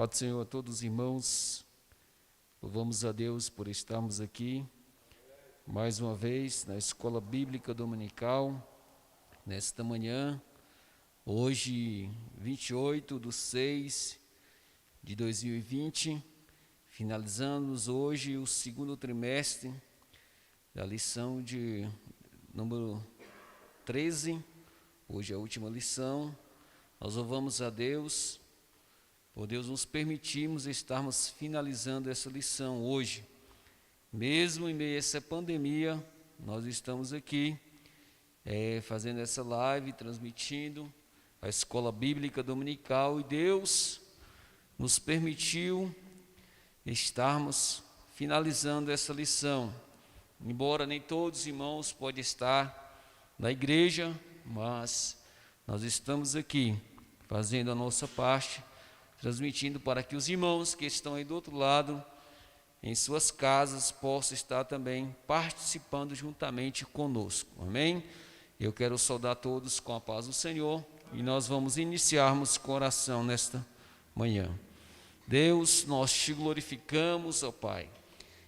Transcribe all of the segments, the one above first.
Paz do Senhor a todos os irmãos, louvamos a Deus por estarmos aqui, mais uma vez, na Escola Bíblica Dominical, nesta manhã, hoje, 28/6/2020, finalizamos hoje o segundo trimestre da lição de número 13, hoje é a última lição. Nós louvamos a Deus, por Deus nos permitirmos estarmos finalizando essa lição hoje. Mesmo em meio a essa pandemia, nós estamos aqui fazendo essa live, transmitindo a Escola Bíblica Dominical, e Deus nos permitiu estarmos finalizando essa lição. Embora nem todos os irmãos podem estar na igreja, mas nós estamos aqui fazendo a nossa parte, transmitindo para que os irmãos que estão aí do outro lado, em suas casas, possam estar também participando juntamente conosco. Amém? Eu quero saudar todos com a paz do Senhor e nós vamos iniciarmos com oração nesta manhã. Deus, nós te glorificamos, ó Pai,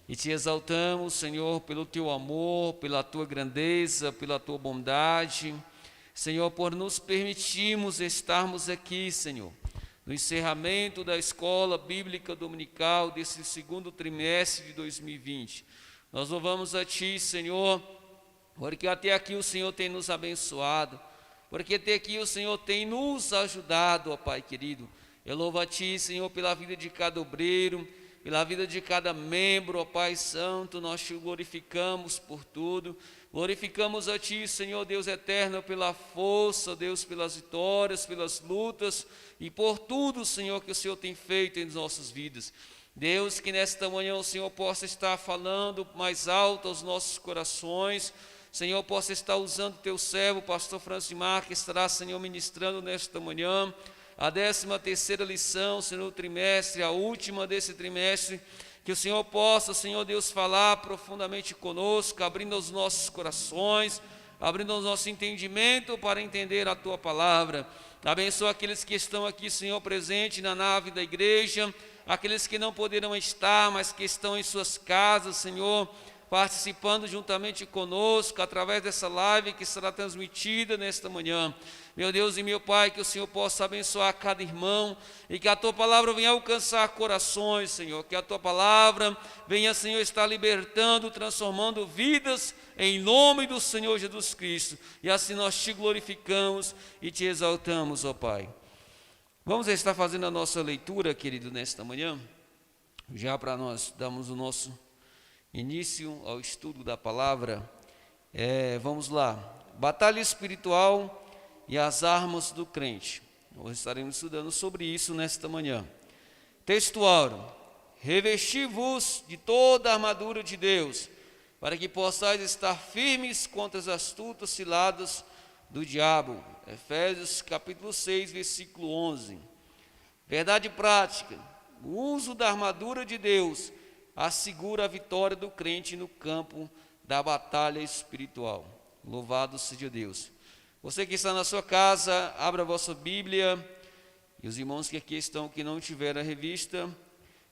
e te exaltamos, Senhor, pelo teu amor, pela tua grandeza, pela tua bondade, Senhor, por nos permitirmos estarmos aqui, Senhor, no encerramento da Escola Bíblica Dominical desse segundo trimestre de 2020. Nós louvamos a Ti, Senhor, porque até aqui o Senhor tem nos abençoado, porque até aqui o Senhor tem nos ajudado, ó Pai querido. Eu louvo a Ti, Senhor, pela vida de cada obreiro, pela vida de cada membro, ó Pai Santo. Nós Te glorificamos por tudo. Glorificamos a Ti, Senhor Deus eterno, pela força, Deus, pelas vitórias, pelas lutas e por tudo, Senhor, que o Senhor tem feito em nossas vidas. Deus, que nesta manhã o Senhor possa estar falando mais alto aos nossos corações. Senhor, possa estar usando Teu servo, pastor Francimar, que estará, Senhor, ministrando nesta manhã a 13ª lição, Senhor, trimestre, a última desse trimestre. Que o Senhor possa, Senhor Deus, falar profundamente conosco, abrindo os nossos corações, abrindo o nosso entendimento para entender a Tua palavra. Abençoa aqueles que estão aqui, Senhor, presente na nave da igreja, aqueles que não poderão estar, mas que estão em suas casas, Senhor, participando juntamente conosco, através dessa live que será transmitida nesta manhã. Meu Deus e meu Pai, que o Senhor possa abençoar cada irmão e que a Tua palavra venha alcançar corações, Senhor, que a Tua palavra venha, Senhor, estar libertando, transformando vidas em nome do Senhor Jesus Cristo. E assim nós Te glorificamos e Te exaltamos, ó Pai. Vamos estar fazendo a nossa leitura, querido, nesta manhã, já para nós darmos o nosso início ao estudo da palavra. Vamos lá. Batalha espiritual e as armas do crente. Nós estaremos estudando sobre isso nesta manhã. Textual: revesti-vos de toda a armadura de Deus, para que possais estar firmes contra as astutas ciladas do diabo. Efésios capítulo 6, versículo 11. Verdade prática: o uso da armadura de Deus assegura a vitória do crente no campo da batalha espiritual. Louvado seja Deus. Você que está na sua casa, abra a vossa Bíblia, e os irmãos que aqui estão, que não tiveram a revista,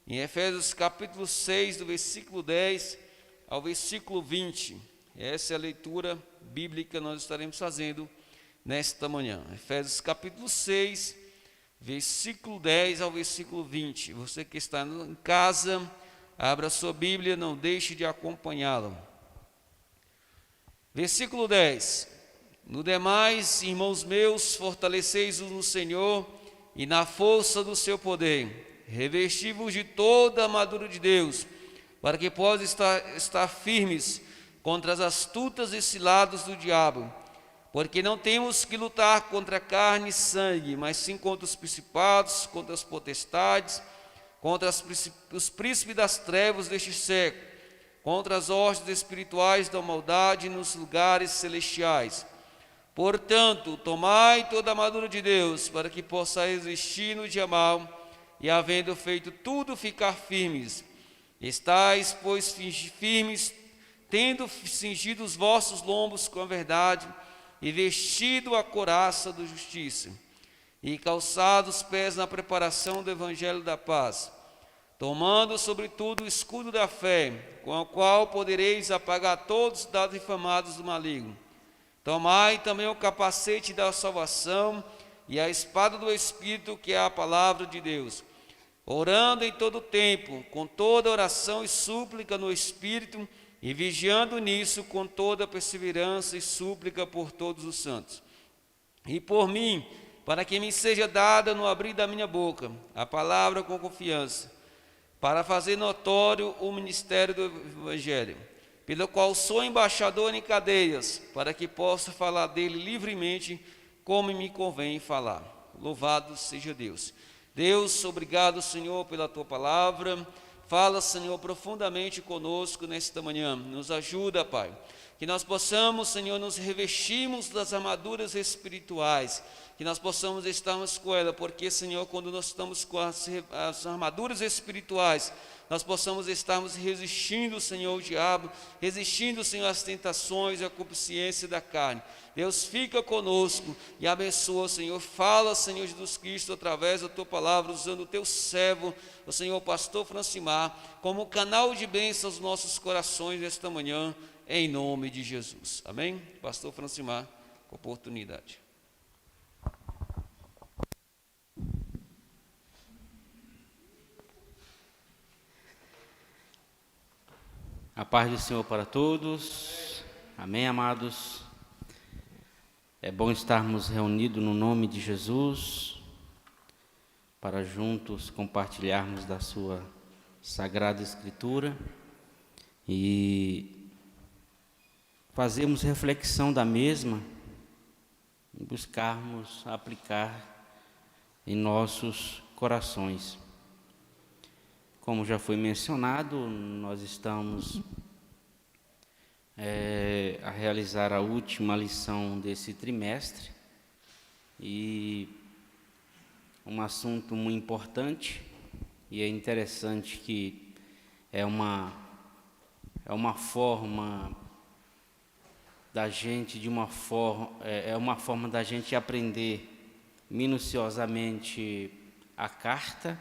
em Efésios capítulo 6, do versículo 10 ao versículo 20. Essa é a leitura bíblica que nós estaremos fazendo nesta manhã. Efésios capítulo 6, versículo 10 ao versículo 20. Você que está em casa, abra a sua Bíblia, não deixe de acompanhá-la. Versículo 10. No demais, irmãos meus, fortaleceis-vos no Senhor e na força do seu poder. Revesti-vos de toda a armadura de Deus, para que possam estar firmes contra as astutas e ciladas do diabo. Porque não temos que lutar contra carne e sangue, mas sim contra os principados, contra as potestades, contra os príncipes das trevas deste século, contra as hostes espirituais da maldade nos lugares celestiais. Portanto, tomai toda a armadura de Deus, para que possais resistir no dia mau, e havendo feito tudo, ficar firmes. Estais, pois, firmes, tendo cingido os vossos lombos com a verdade, e vestido a couraça da justiça, e calçados os pés na preparação do evangelho da paz, tomando sobretudo o escudo da fé, com o qual podereis apagar todos os dados inflamados do maligno. Tomai também o capacete da salvação e a espada do Espírito, que é a palavra de Deus, orando em todo o tempo, com toda oração e súplica no Espírito, e vigiando nisso com toda perseverança e súplica por todos os santos. E por mim, para que me seja dada no abrir da minha boca a palavra com confiança, para fazer notório o ministério do Evangelho, pelo qual sou embaixador em cadeias, para que possa falar dele livremente, como me convém falar. Louvado seja Deus. Deus, obrigado, Senhor, pela Tua palavra. Fala, Senhor, profundamente conosco nesta manhã. Nos ajuda, Pai. Que nós possamos, Senhor, nos revestirmos das armaduras espirituais, que nós possamos estarmos com ela, porque, Senhor, quando nós estamos com as armaduras espirituais, nós possamos estarmos resistindo, Senhor, ao diabo, resistindo, Senhor, às tentações e à concupiscência da carne. Deus, fica conosco e abençoa, Senhor. Fala, Senhor Jesus Cristo, através da Tua palavra, usando o Teu servo, o Senhor pastor Francimar, como canal de bênção aos nossos corações nesta manhã, em nome de Jesus. Amém? Pastor Francimar, com oportunidade. A paz do Senhor para todos. Amém, amados. É bom estarmos reunidos no nome de Jesus, para juntos compartilharmos da sua Sagrada Escritura e fazermos reflexão da mesma e buscarmos aplicar em nossos corações. Como já foi mencionado, nós estamos a realizar a última lição desse trimestre e um assunto muito importante, e é interessante que é uma forma da gente, é uma forma da gente aprender minuciosamente a carta,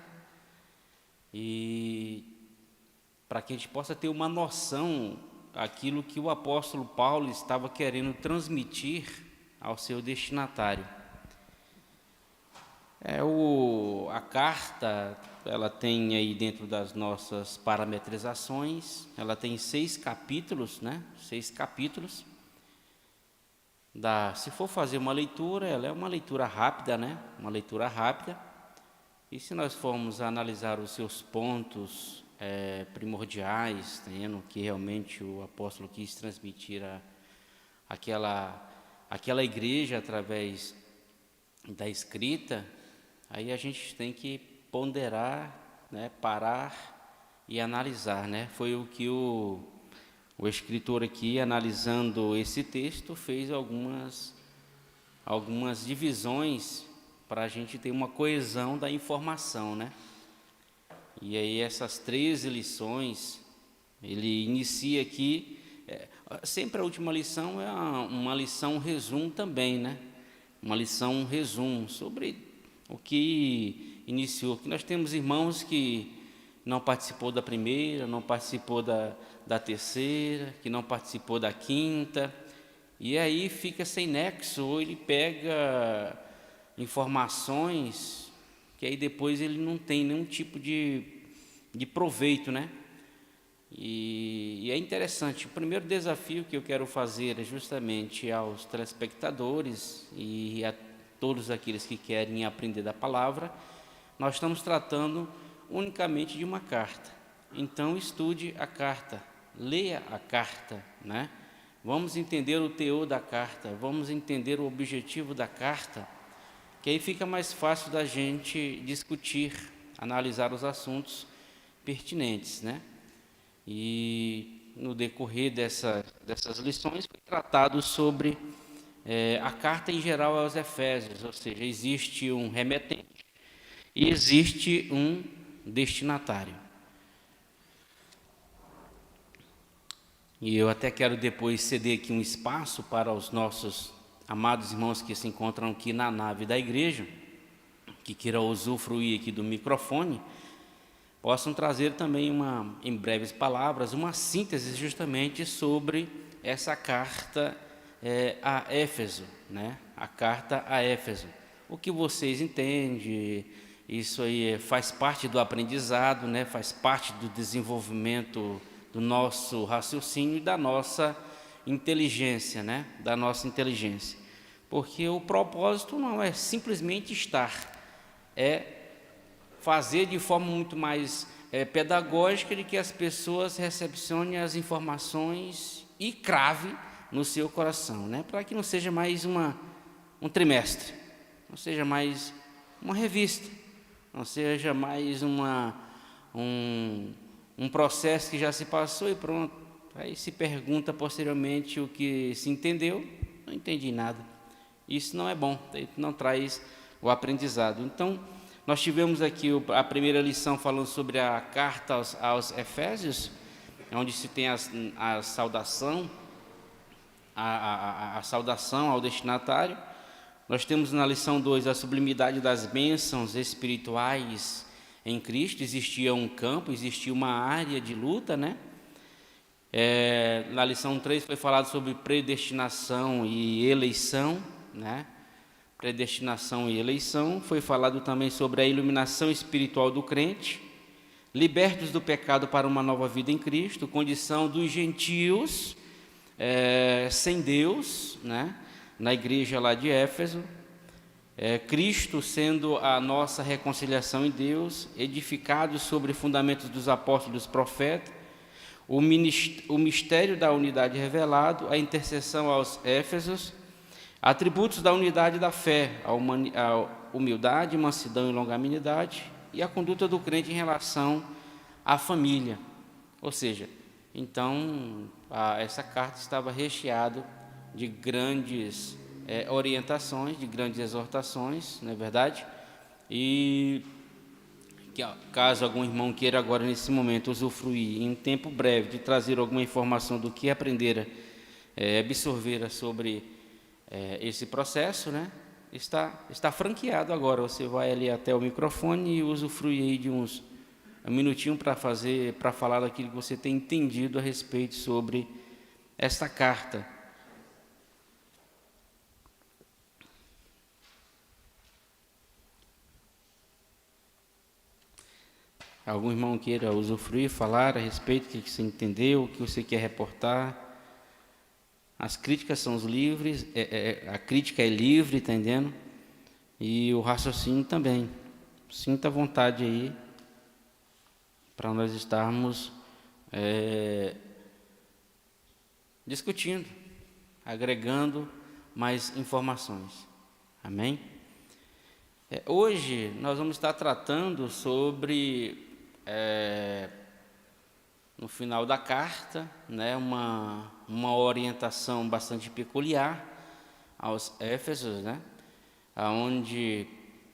e para que a gente possa ter uma noção aquilo que o apóstolo Paulo estava querendo transmitir ao seu destinatário. A carta, ela tem aí, dentro das nossas parametrizações, ela tem 6 capítulos, né? 6 capítulos. Se for fazer uma leitura, ela é uma leitura rápida, né? Uma leitura rápida. E se nós formos analisar os seus pontos primordiais, tendo que realmente o apóstolo quis transmitir aquela igreja através da escrita, aí a gente tem que ponderar, né, parar e analisar, né? Foi o que o escritor aqui, analisando esse texto, fez algumas divisões para a gente ter uma coesão da informação, né? E aí essas 13 lições, ele inicia aqui, sempre a última lição é uma lição resumo também, né? Uma lição resumo sobre o que iniciou. Que nós temos irmãos que não participou da primeira, não participou da terceira, que não participou da quinta, e aí fica sem nexo, ou ele pega informações que aí depois ele não tem nenhum tipo de proveito, né? E é interessante. O primeiro desafio que eu quero fazer é justamente aos telespectadores e a todos aqueles que querem aprender da palavra. Nós estamos tratando unicamente de uma carta. Então estude a carta, leia a carta, né? Vamos entender o teor da carta, vamos entender o objetivo da carta, que aí fica mais fácil da gente discutir, analisar os assuntos pertinentes, né? E no decorrer dessas lições foi tratado sobre a carta em geral aos Efésios, ou seja, existe um remetente e existe um destinatário. E eu até quero depois ceder aqui um espaço para os nossos amados irmãos que se encontram aqui na nave da igreja, que queiram usufruir aqui do microfone, possam trazer também em breves palavras, uma síntese justamente sobre essa carta a Éfeso, né? A carta a Éfeso. O que vocês entendem? Isso aí faz parte do aprendizado, né? Faz parte do desenvolvimento do nosso raciocínio e da nossa inteligência, né? Da nossa inteligência. Porque o propósito não é simplesmente estar, é fazer de forma muito mais pedagógica, de que as pessoas recepcionem as informações e crave no seu coração, né? Para que não seja mais um trimestre, não seja mais uma revista, não seja mais um processo que já se passou e pronto. Aí se pergunta posteriormente o que se entendeu, não entendi nada. Isso não é bom, não traz o aprendizado. Então, nós tivemos aqui a primeira lição falando sobre a carta aos Efésios, onde se tem a saudação, a saudação ao destinatário. Nós temos na lição 2 a sublimidade das bênçãos espirituais em Cristo. Existia um campo, existia uma área de luta, né? Na lição 3 foi falado sobre predestinação e eleição, né? Predestinação e eleição. Foi falado também sobre a iluminação espiritual do crente, libertos do pecado para uma nova vida em Cristo, condição dos gentios sem Deus, né? Na igreja lá de Éfeso, Cristo sendo a nossa reconciliação em Deus, edificados sobre fundamentos dos apóstolos e dos profetas, o mistério da unidade revelado, a intercessão aos Éfesos, atributos da unidade da fé, a humildade, mansidão e longanimidade, e a conduta do crente em relação à família. Ou seja, então, essa carta estava recheada de grandes orientações, de grandes exortações, não é verdade? E que, caso algum irmão queira agora, nesse momento, usufruir em um tempo breve de trazer alguma informação do que aprendera, absorvera sobre esse processo, né? Está franqueado agora. Você vai ali até o microfone e usufrui aí de um minutinho para falar daquilo que você tem entendido a respeito sobre esta carta. Algum irmão queira usufruir, falar a respeito do que você entendeu, o que você quer reportar. As críticas são livres, a crítica é livre, entendendo? E o raciocínio também. Sinta à vontade aí, para nós estarmos discutindo, agregando mais informações. Amém? Hoje nós vamos estar tratando sobre, no final da carta, né, uma orientação bastante peculiar aos Éfesos, né, onde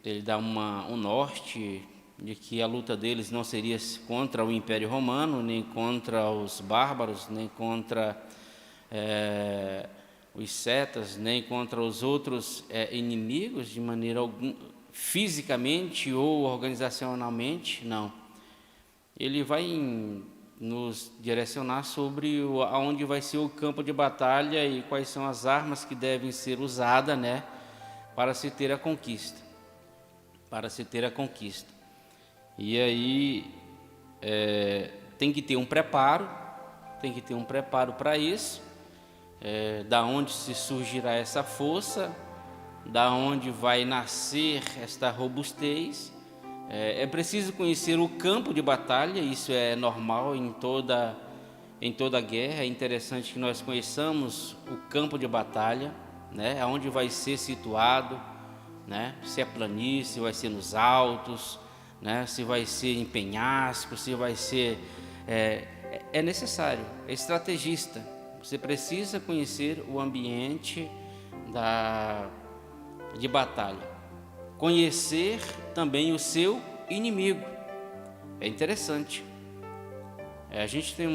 ele dá um norte de que a luta deles não seria contra o Império Romano, nem contra os bárbaros, nem contra os cetas, nem contra os outros inimigos de maneira alguma, fisicamente ou organizacionalmente, não. Ele vai nos direcionar sobre aonde vai ser o campo de batalha e quais são as armas que devem ser usadas, né, para se ter a conquista. E aí tem que ter um preparo para isso, da onde se surgirá essa força, da onde vai nascer esta robustez. É preciso conhecer o campo de batalha, isso é normal em toda guerra. É interessante que nós conheçamos o campo de batalha, né, aonde vai ser situado, né, se é planície, vai ser nos altos, né, se vai ser em penhasco, se vai ser... É necessário, é estrategista. Você precisa conhecer o ambiente de batalha. Conhecer também o seu inimigo. É interessante. A gente tem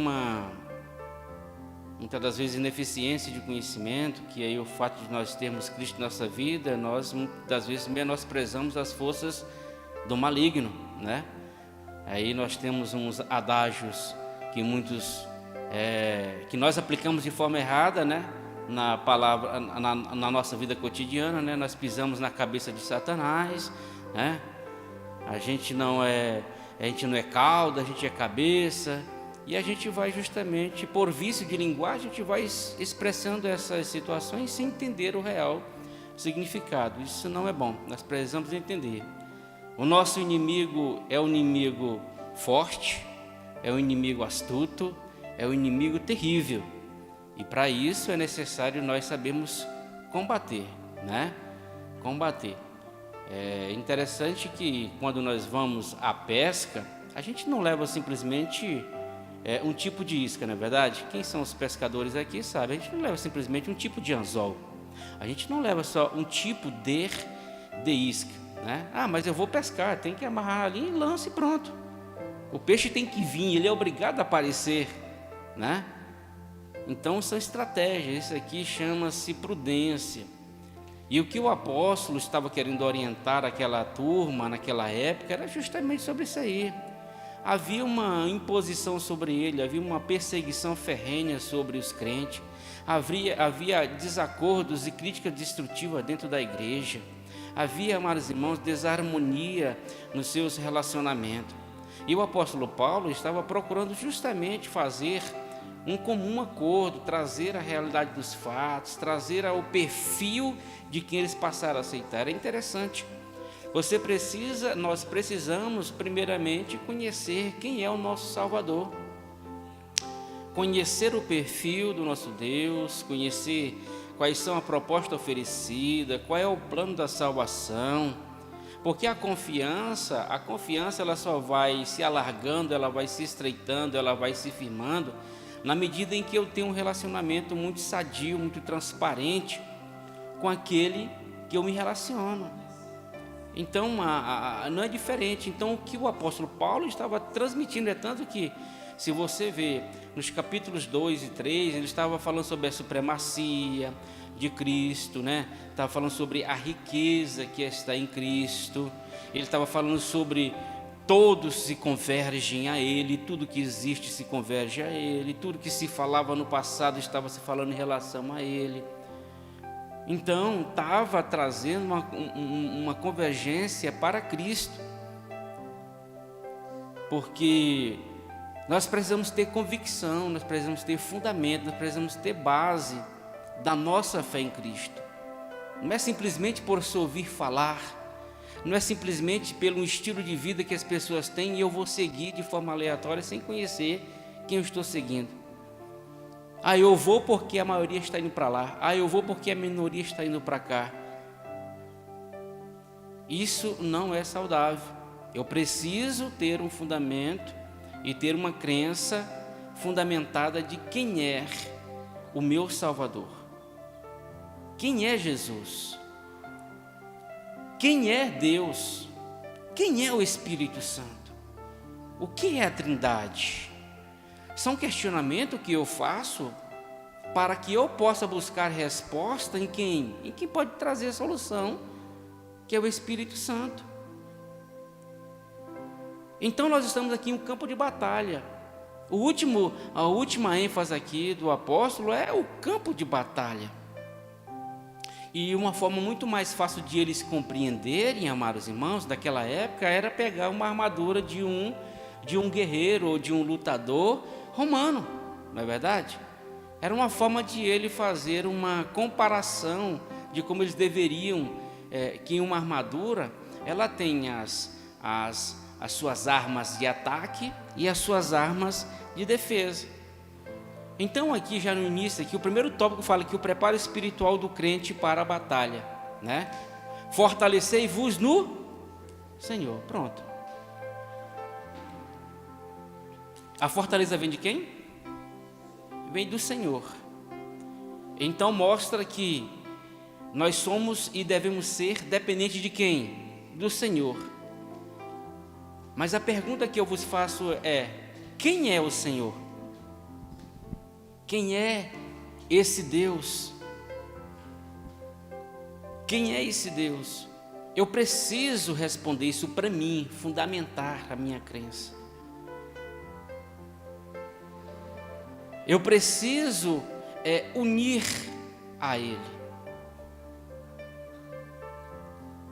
muitas das vezes ineficiência de conhecimento, que aí o fato de nós termos Cristo em nossa vida, nós muitas das vezes menosprezamos as forças do maligno, né? Aí nós temos uns adágios que que nós aplicamos de forma errada, né? Na palavra, na nossa vida cotidiana, né? Nós pisamos na cabeça de Satanás, né? A gente não é cauda, a gente é cabeça. E a gente vai justamente, por vício de linguagem, a gente vai expressando essas situações sem entender o real significado. Isso não é bom, nós precisamos entender. O nosso inimigo é um inimigo forte, é um inimigo astuto, é um inimigo terrível. E para isso é necessário nós sabermos combater, né? Combater. É interessante que quando nós vamos à pesca, a gente não leva simplesmente um tipo de isca, não é verdade? Quem são os pescadores aqui sabe, a gente não leva simplesmente um tipo de anzol, a gente não leva só um tipo de isca, né? Ah, mas eu vou pescar, tem que amarrar ali e lança e pronto. O peixe tem que vir, ele é obrigado a aparecer, né? Então são estratégias, isso aqui chama-se prudência. E o que o apóstolo estava querendo orientar aquela turma naquela época era justamente sobre isso aí. Havia uma imposição sobre ele, havia uma perseguição ferrenha sobre os crentes, havia desacordos e crítica destrutiva dentro da igreja, havia, amados irmãos, desarmonia nos seus relacionamentos. E o apóstolo Paulo estava procurando justamente fazer um comum acordo, trazer a realidade dos fatos, trazer o perfil de quem eles passaram a aceitar. É interessante. Nós precisamos primeiramente conhecer quem é o nosso Salvador, conhecer o perfil do nosso Deus, conhecer quais são a proposta oferecida, qual é o plano da salvação, porque a confiança ela só vai se alargando, ela vai se estreitando, ela vai se firmando, na medida em que eu tenho um relacionamento muito sadio, muito transparente com aquele que eu me relaciono. Então, não é diferente. Então, o que o apóstolo Paulo estava transmitindo é tanto que, se você vê nos capítulos 2 e 3, ele estava falando sobre a supremacia de Cristo, né? Estava falando sobre a riqueza que está em Cristo. Ele estava falando sobre todos se convergem a Ele, tudo que existe se converge a Ele, tudo que se falava no passado estava se falando em relação a Ele. Então, estava trazendo uma convergência para Cristo, porque nós precisamos ter convicção, nós precisamos ter fundamento, nós precisamos ter base da nossa fé em Cristo. Não é simplesmente por se ouvir falar, não é simplesmente pelo estilo de vida que as pessoas têm e eu vou seguir de forma aleatória sem conhecer quem eu estou seguindo. Ah, eu vou porque a maioria está indo para lá. Ah, eu vou porque a minoria está indo para cá. Isso não é saudável. Eu preciso ter um fundamento e ter uma crença fundamentada de quem é o meu Salvador. Quem é Jesus? Quem é Deus? Quem é o Espírito Santo? O que é a Trindade? São questionamentos que eu faço para que eu possa buscar resposta em quem? Em quem pode trazer a solução, que é o Espírito Santo. Então nós estamos aqui em um campo de batalha. A última ênfase aqui do apóstolo é o campo de batalha. E uma forma muito mais fácil de eles compreenderem, amados irmãos, daquela época, era pegar uma armadura de um guerreiro ou de um lutador romano, não é verdade? Era uma forma de ele fazer uma comparação de como eles deveriam, que uma armadura, ela tem as suas armas de ataque e as suas armas de defesa. Então aqui já no início, aqui, o primeiro tópico fala que o preparo espiritual do crente para a batalha, né? Fortalecei-vos no Senhor, pronto. A fortaleza vem de quem? Vem do Senhor. Então mostra que nós somos e devemos ser dependentes de quem? Do Senhor. Mas a pergunta que eu vos faço é: quem é o Senhor? Quem é esse Deus? Quem é esse Deus? Eu preciso responder isso para mim, fundamentar a minha crença. Eu preciso unir a Ele.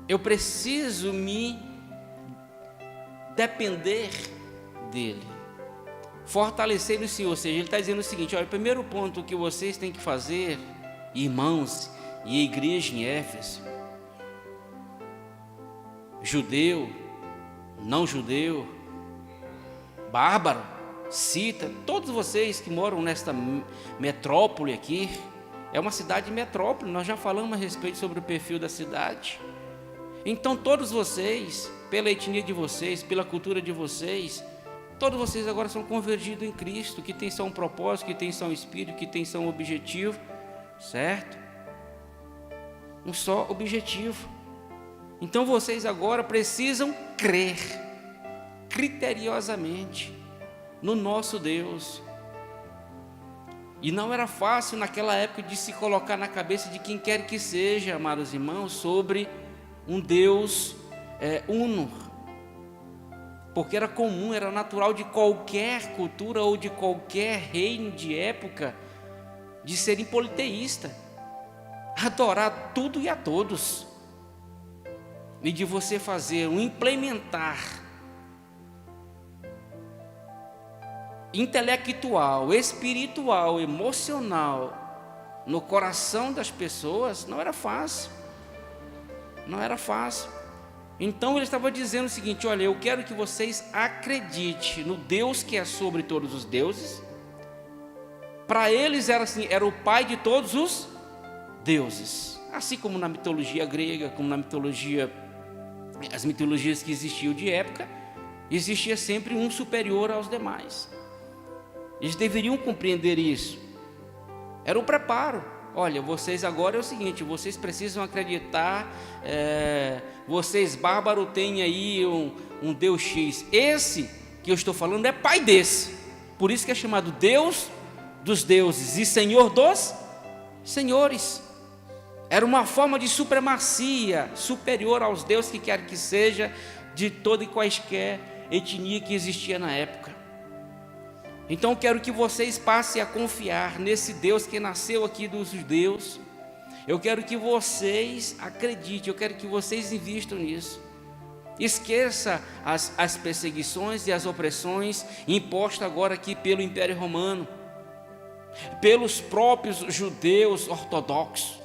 Eu preciso me depender dEle. Fortalecer no Senhor. Ou seja, Ele está dizendo o seguinte: olha, o primeiro ponto que vocês têm que fazer, irmãos e a igreja em Éfeso, judeu, não judeu, bárbaro, cita, todos vocês que moram nesta metrópole aqui, é uma cidade metrópole, nós já falamos a respeito sobre o perfil da cidade. Então todos vocês, pela etnia de vocês, pela cultura de vocês, todos vocês agora são convergidos em Cristo, que tem só um propósito, que tem só um espírito, que tem só um objetivo, certo? Um só objetivo. Então vocês agora precisam crer criteriosamente no nosso Deus. E não era fácil naquela época de se colocar na cabeça de quem quer que seja, amados irmãos, sobre um Deus uno, porque era comum, era natural de qualquer cultura ou de qualquer reino de época de serem politeísta, adorar tudo e a todos, e de você fazer implementar intelectual, espiritual, emocional no coração das pessoas, não era fácil. Não era fácil. Então ele estava dizendo o seguinte: olha, eu quero que vocês acreditem no Deus que é sobre todos os deuses. Para eles era assim, era o pai de todos os deuses. Assim como na mitologia grega, como na mitologia, as mitologias que existiam de época, existia sempre um superior aos demais. Eles deveriam compreender isso. Era o preparo. Olha, vocês agora é o seguinte, vocês precisam acreditar, vocês bárbaros têm aí um Deus X. Esse que eu estou falando é pai desse. Por isso que é chamado Deus dos deuses e Senhor dos senhores. Era uma forma de supremacia superior aos deuses que quer que seja, de toda e quaisquer etnia que existia na época. Então quero que vocês passem a confiar nesse Deus que nasceu aqui dos judeus. Eu quero que vocês acreditem, eu quero que vocês invistam nisso. Esqueça as perseguições e as opressões impostas agora aqui pelo Império Romano, pelos próprios judeus ortodoxos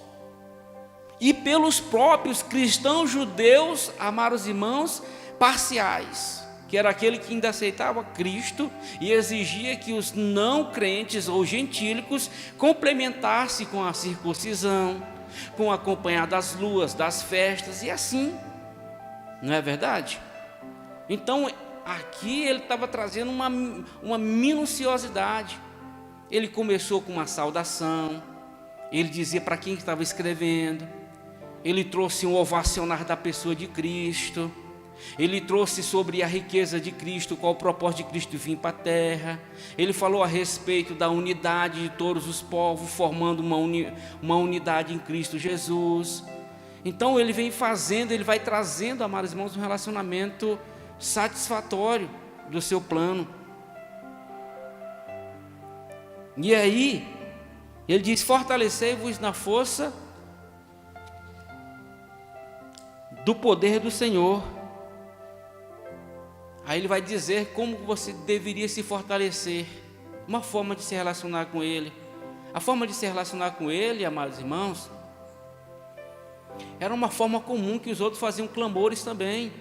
e pelos próprios cristãos judeus, amados irmãos, parciais, que era aquele que ainda aceitava Cristo e exigia que os não crentes ou gentílicos complementassem com a circuncisão, com acompanhar das luas, das festas e assim, não é verdade? Então aqui ele estava trazendo uma minuciosidade. Ele começou com uma saudação, ele dizia para quem estava escrevendo, ele trouxe um ovacionar da pessoa de Cristo. Ele trouxe sobre a riqueza de Cristo, qual o propósito de Cristo vir para a terra. Ele falou a respeito da unidade de todos os povos, formando uma unidade em Cristo Jesus. Então ele vem fazendo, ele vai trazendo, amados irmãos, um relacionamento satisfatório do seu plano. E aí, ele diz: fortalecei-vos na força do poder do Senhor. Aí ele vai dizer como você deveria se fortalecer, uma forma de se relacionar com Ele. A forma de se relacionar com Ele, amados irmãos, era uma forma comum que os outros faziam clamores também.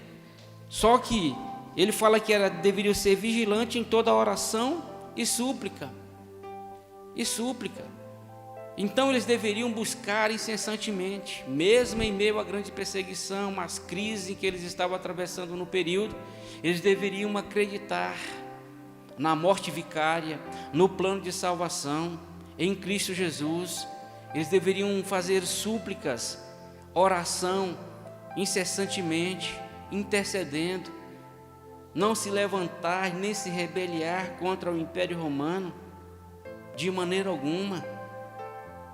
Só que ele fala que deveria ser vigilante em toda oração e súplica. Então eles deveriam buscar incessantemente, mesmo em meio à grande perseguição, às crises que eles estavam atravessando no período, eles deveriam acreditar na morte vicária, no plano de salvação, em Cristo Jesus. Eles deveriam fazer súplicas, oração, incessantemente, intercedendo, não se levantar nem se rebeliar contra o Império Romano. De maneira alguma.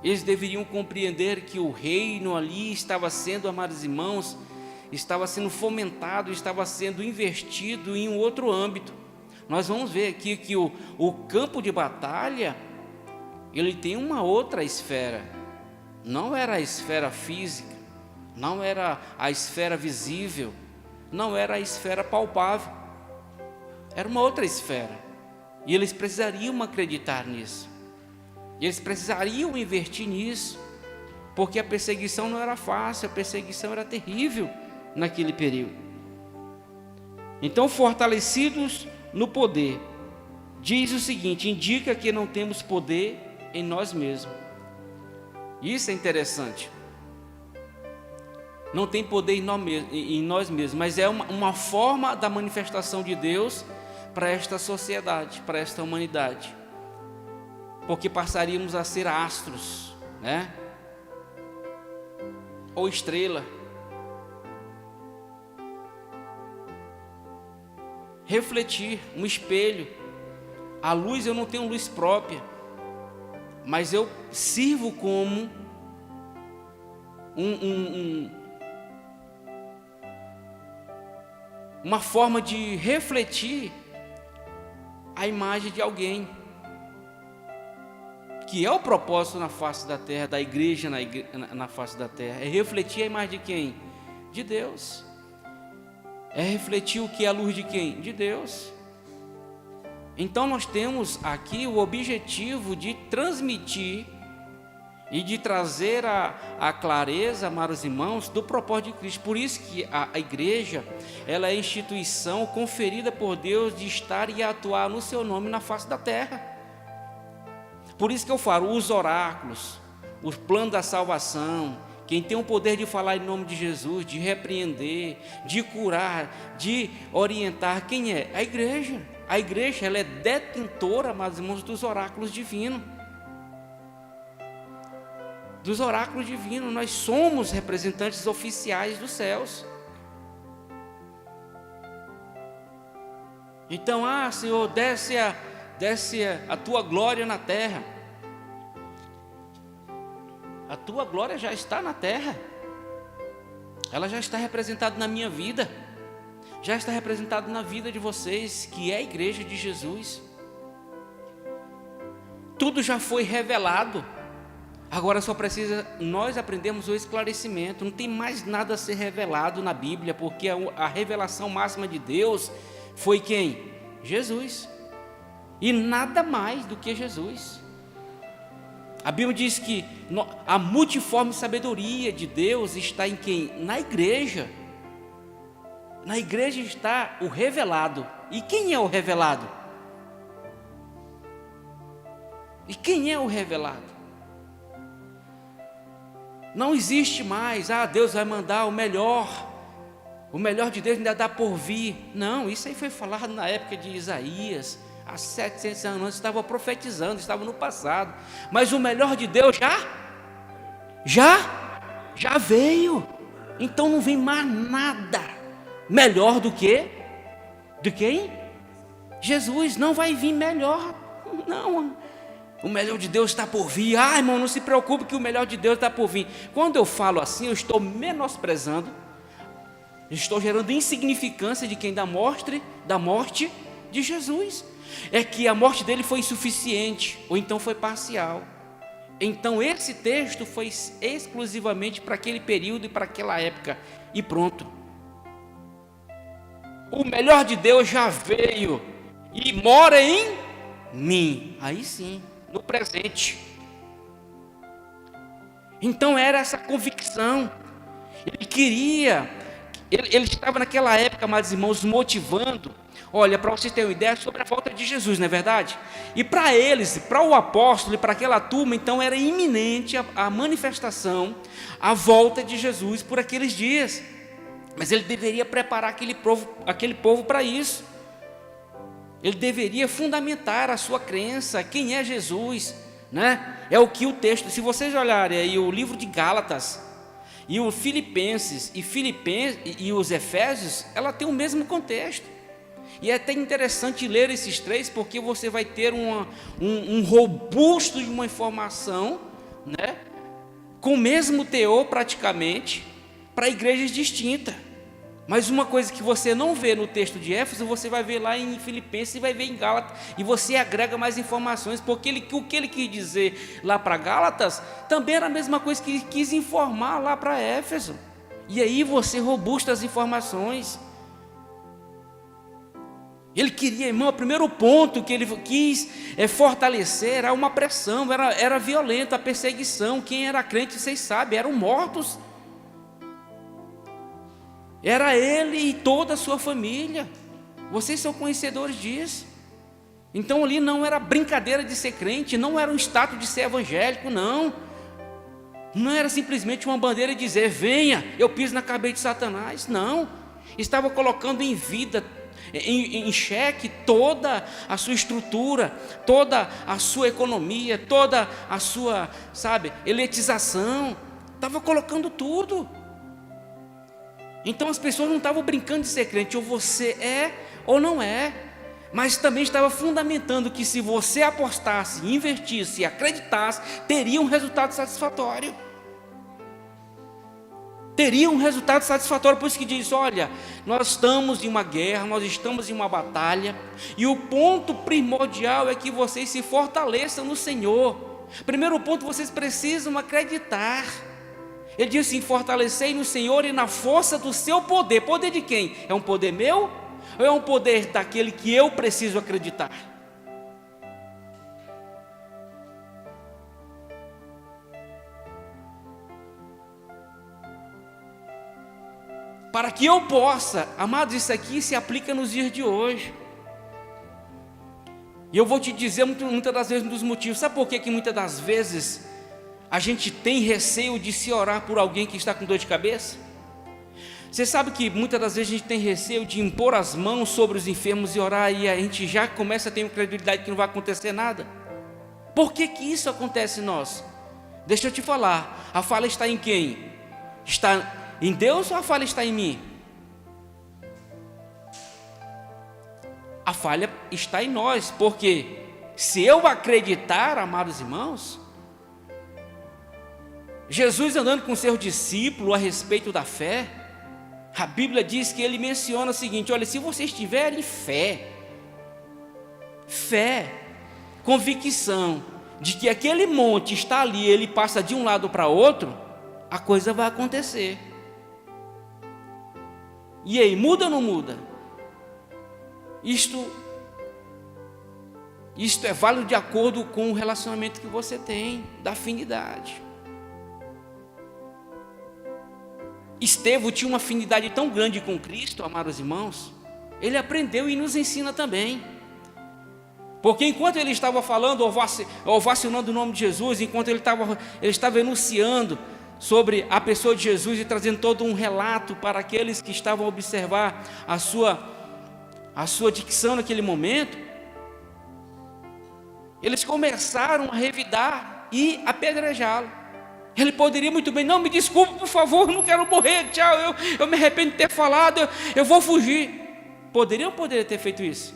Eles deveriam compreender que o reino ali estava sendo, amados irmãos, estava sendo fomentado, estava sendo investido em um outro âmbito. Nós vamos ver aqui que o campo de batalha, ele tem uma outra esfera. Não era a esfera física, não era a esfera visível, não era a esfera palpável. Era uma outra esfera. E eles precisariam acreditar nisso. Eles precisariam investir nisso, porque a perseguição não era fácil, a perseguição era terrível naquele período. Então, fortalecidos no poder, diz o seguinte, indica que não temos poder em nós mesmos. Isso é interessante. Não tem poder em nós mesmos, mas é uma forma da manifestação de Deus para esta sociedade, para esta humanidade. Porque passaríamos a ser astros, né? Ou estrela. Refletir, um espelho. A luz, eu não tenho luz própria, mas eu sirvo como uma forma de refletir a imagem de alguém, que é o propósito na face da terra, da igreja na face da terra, é refletir a imagem de quem? De Deus. É refletir o que é a luz de quem? De Deus. Então nós temos aqui o objetivo de transmitir e de trazer a clareza, amados irmãos, do propósito de Cristo. Por isso que a igreja, ela é a instituição conferida por Deus de estar e atuar no seu nome na face da terra. Por isso que eu falo, os oráculos, os planos da salvação, quem tem o poder de falar em nome de Jesus, de repreender, de curar, de orientar, quem é? A igreja. A igreja, ela é detentora, amados irmãos, dos oráculos divinos. Dos oráculos divinos, nós somos representantes oficiais dos céus. Então, Senhor, desce a tua glória na terra. A tua glória já está na terra. Ela já está representada na minha vida. Já está representada na vida de vocês, que é a igreja de Jesus. Tudo já foi revelado. Agora só precisa nós aprendermos o esclarecimento. Não tem mais nada a ser revelado na Bíblia, porque a revelação máxima de Deus foi quem? Jesus. E nada mais do que Jesus. A Bíblia diz que a multiforme sabedoria de Deus está em quem? Na igreja. Na igreja está o revelado. E quem é o revelado? E quem é o revelado? Não existe mais, Deus vai mandar o melhor de Deus ainda dá por vir. Não, isso aí foi falado na época de Isaías, há 700 anos, estava profetizando, estava no passado. Mas o melhor de Deus já veio. Então não vem mais nada melhor do que quem? Jesus. Não vai vir melhor, não. O melhor de Deus está por vir. Irmão, não se preocupe que o melhor de Deus está por vir. Quando eu falo assim, eu estou menosprezando, estou gerando insignificância de quem? Da morte de Jesus. É que a morte dele foi insuficiente, ou então foi parcial. Então esse texto foi exclusivamente para aquele período e para aquela época, e pronto. O melhor de Deus já veio e mora em mim. Aí sim, no presente. Então era essa convicção. Ele estava naquela época, amados irmãos, motivando. Olha, para vocês terem uma ideia sobre a volta de Jesus, não é verdade? E para eles, para o apóstolo e para aquela turma, então era iminente a manifestação, a volta de Jesus por aqueles dias. Mas ele deveria preparar aquele povo para isso. Ele deveria fundamentar a sua crença, quem é Jesus, né? É o que o texto, se vocês olharem aí o livro de Gálatas, e o Filipenses e os Efésios, ela tem o mesmo contexto. E é até interessante ler esses 3, porque você vai ter um robusto de uma informação, né, com o mesmo teor praticamente, para igrejas distintas. Mas uma coisa que você não vê no texto de Éfeso, você vai ver lá em Filipenses e vai ver em Gálatas, e você agrega mais informações, porque o que ele quis dizer lá para Gálatas, também era a mesma coisa que ele quis informar lá para Éfeso. E aí você robusta as informações. Ele queria, irmão, o primeiro ponto que ele quis fortalecer era uma pressão, era violento, a perseguição. Quem era crente, vocês sabem, eram mortos. Era ele e toda a sua família. Vocês são conhecedores disso. Então ali não era brincadeira de ser crente, não era um status de ser evangélico, não. Não era simplesmente uma bandeira de dizer, venha, eu piso na cabeça de Satanás. Não, estava colocando em vida, em xeque toda a sua estrutura, toda a sua economia, toda a sua, elitização. Estava colocando tudo. Então as pessoas não estavam brincando de ser crente, ou você é ou não é, mas também estava fundamentando que se você apostasse, investisse e acreditasse, teria um resultado satisfatório. Teria um resultado satisfatório. Por isso que diz, olha, nós estamos em uma guerra, nós estamos em uma batalha, e o ponto primordial é que vocês se fortaleçam no Senhor. Primeiro ponto, vocês precisam acreditar. Ele diz assim, fortalecei no Senhor e na força do seu poder. Poder de quem? É um poder meu? Ou é um poder daquele que eu preciso acreditar? Para que eu possa, amados, isso aqui se aplica nos dias de hoje. E eu vou te dizer muitas das vezes um dos motivos. Sabe por que muitas das vezes a gente tem receio de se orar por alguém que está com dor de cabeça? Você sabe que muitas das vezes a gente tem receio de impor as mãos sobre os enfermos e orar, e a gente já começa a ter credibilidade que não vai acontecer nada? Por que isso acontece em nós? Deixa eu te falar, a falha está em quem? Está em Deus ou a falha está em mim? A falha está em nós, porque se eu acreditar, amados irmãos, Jesus andando com seus discípulos a respeito da fé, a Bíblia diz que ele menciona o seguinte, olha, se vocês tiverem fé, convicção de que aquele monte está ali, ele passa de um lado para outro, a coisa vai acontecer. E aí, muda ou não muda? Isto é válido de acordo com o relacionamento que você tem, da afinidade. Estevão tinha uma afinidade tão grande com Cristo, amados irmãos, ele aprendeu e nos ensina também. Porque enquanto ele estava falando, ovacionando o nome de Jesus, enquanto ele estava enunciando sobre a pessoa de Jesus e trazendo todo um relato para aqueles que estavam a observar a sua dicção naquele momento, eles começaram a revidar e apedrejá-lo. Ele poderia muito bem, não, me desculpe, por favor, não quero morrer, tchau, eu me arrependo de ter falado, eu vou fugir. Poderia ter feito isso?